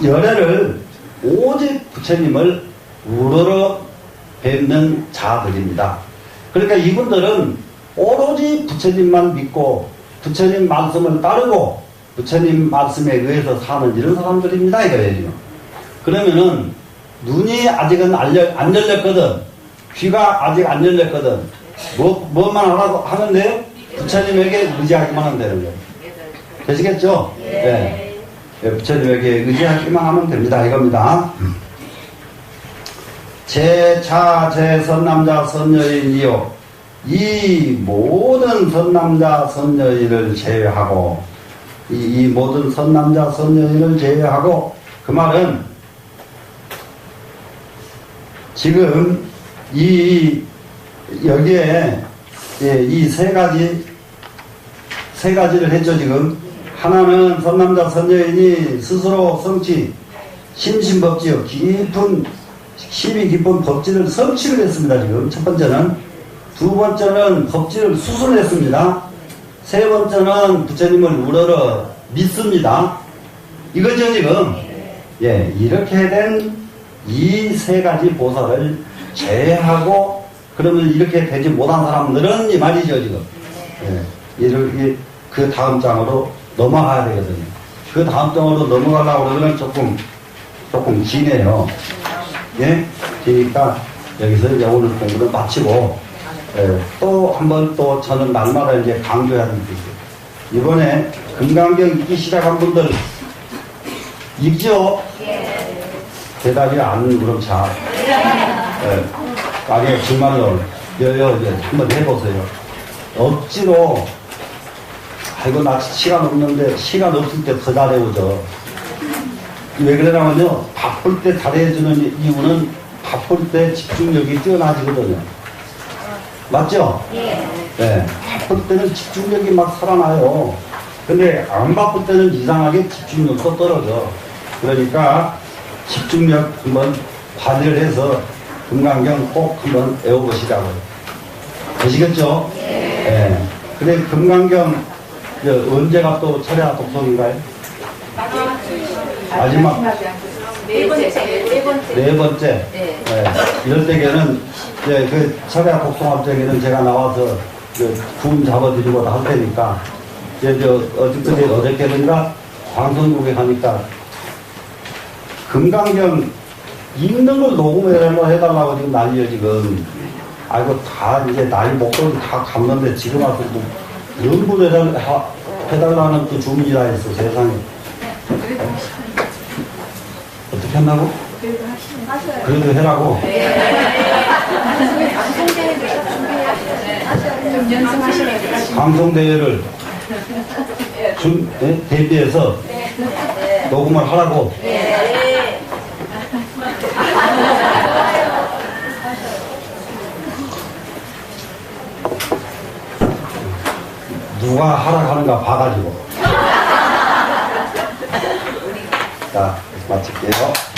열애를 오직 부처님을 우러러 뵙는 자들입니다. 그러니까 이분들은 오로지 부처님만 믿고 부처님 말씀을 따르고 부처님 말씀에 의해서 사는 이런 사람들입니다, 이거예요, 지금. 그러면은 눈이 아직은 안 열렸거든. 귀가 아직 안 열렸거든. 뭐만 하라고 하는데요? 부처님에게 의지하기만 하면 되는 거예요. 되시겠죠? 네. 부처님에게 의지하기만 하면 됩니다, 이겁니다. 제 선남자 선여인이요, 이 모든 선남자 선여인을 제외하고, 이 모든 선남자 선여인을 제외하고, 그 말은 지금 여기에 이 세 가지를 했죠. 지금 하나는 선남자 선여인이 스스로 성취 심신법지요 힘이 깊은 법지를 성취를 했습니다. 지금 첫 번째는. 두 번째는 법지를 수술했습니다. 세 번째는 부처님을 우러러 믿습니다. 이거죠 지금. 예, 이렇게 된 이 세 가지 보살을 제외하고 그러면 이렇게 되지 못한 사람들은 이 말이죠 지금. 예, 이렇게 그 다음 장으로 넘어가야 되거든요. 그 다음 장으로 넘어가려고 그러면 조금 기네요. 예, 그러니까 여기서 이제 오늘 공부를 마치고 예, 또 한 번 또 저는 날마다 이제 강조해야 되는 게 있어요. 이번에 금강경 읽기 시작한 분들 읽죠? 대답이 안 그럼 잘. 아니, 정말로, 한번 해보세요. 억지로, 아이고, 나 시간 없는데, 시간 없을 때 더 잘해오죠. 왜 그러냐면요, 바쁠 때 잘해주는 이유는 바쁠 때 집중력이 뛰어나지거든요. 맞죠? 네, 바쁠 때는 집중력이 막 살아나요. 근데 안 바쁠 때는 이상하게 집중력도 떨어져. 그러니까, 집중력 한번 발휘를 해서 금강경 꼭 한번 외워보시라고요. 되시겠죠? 네. 그래, 금강경 언제가 또 철야 독송인가요? 마지막. 네 번째. 네. 이럴 때에는 이제 그 철야 독송합정에는 제가 나와서 구음 잡아드리고 할 테니까 이제 어저께든가 방송국에 가니까 금강경 읽는 걸 녹음해달라고 지금 난리예요, 지금. 아이고, 다 이제 나이 목소리 다 갔는데 지금 와서 뭐, 연구해달라는 그 주문이라 했어, 세상에. 어떻게 한다고? 그래도 해라고? 좀 연습하시라고. 방송대회를 대비해서 녹음을 하라고? 누가 하락하는가 봐가지고. 자, 마칠게요.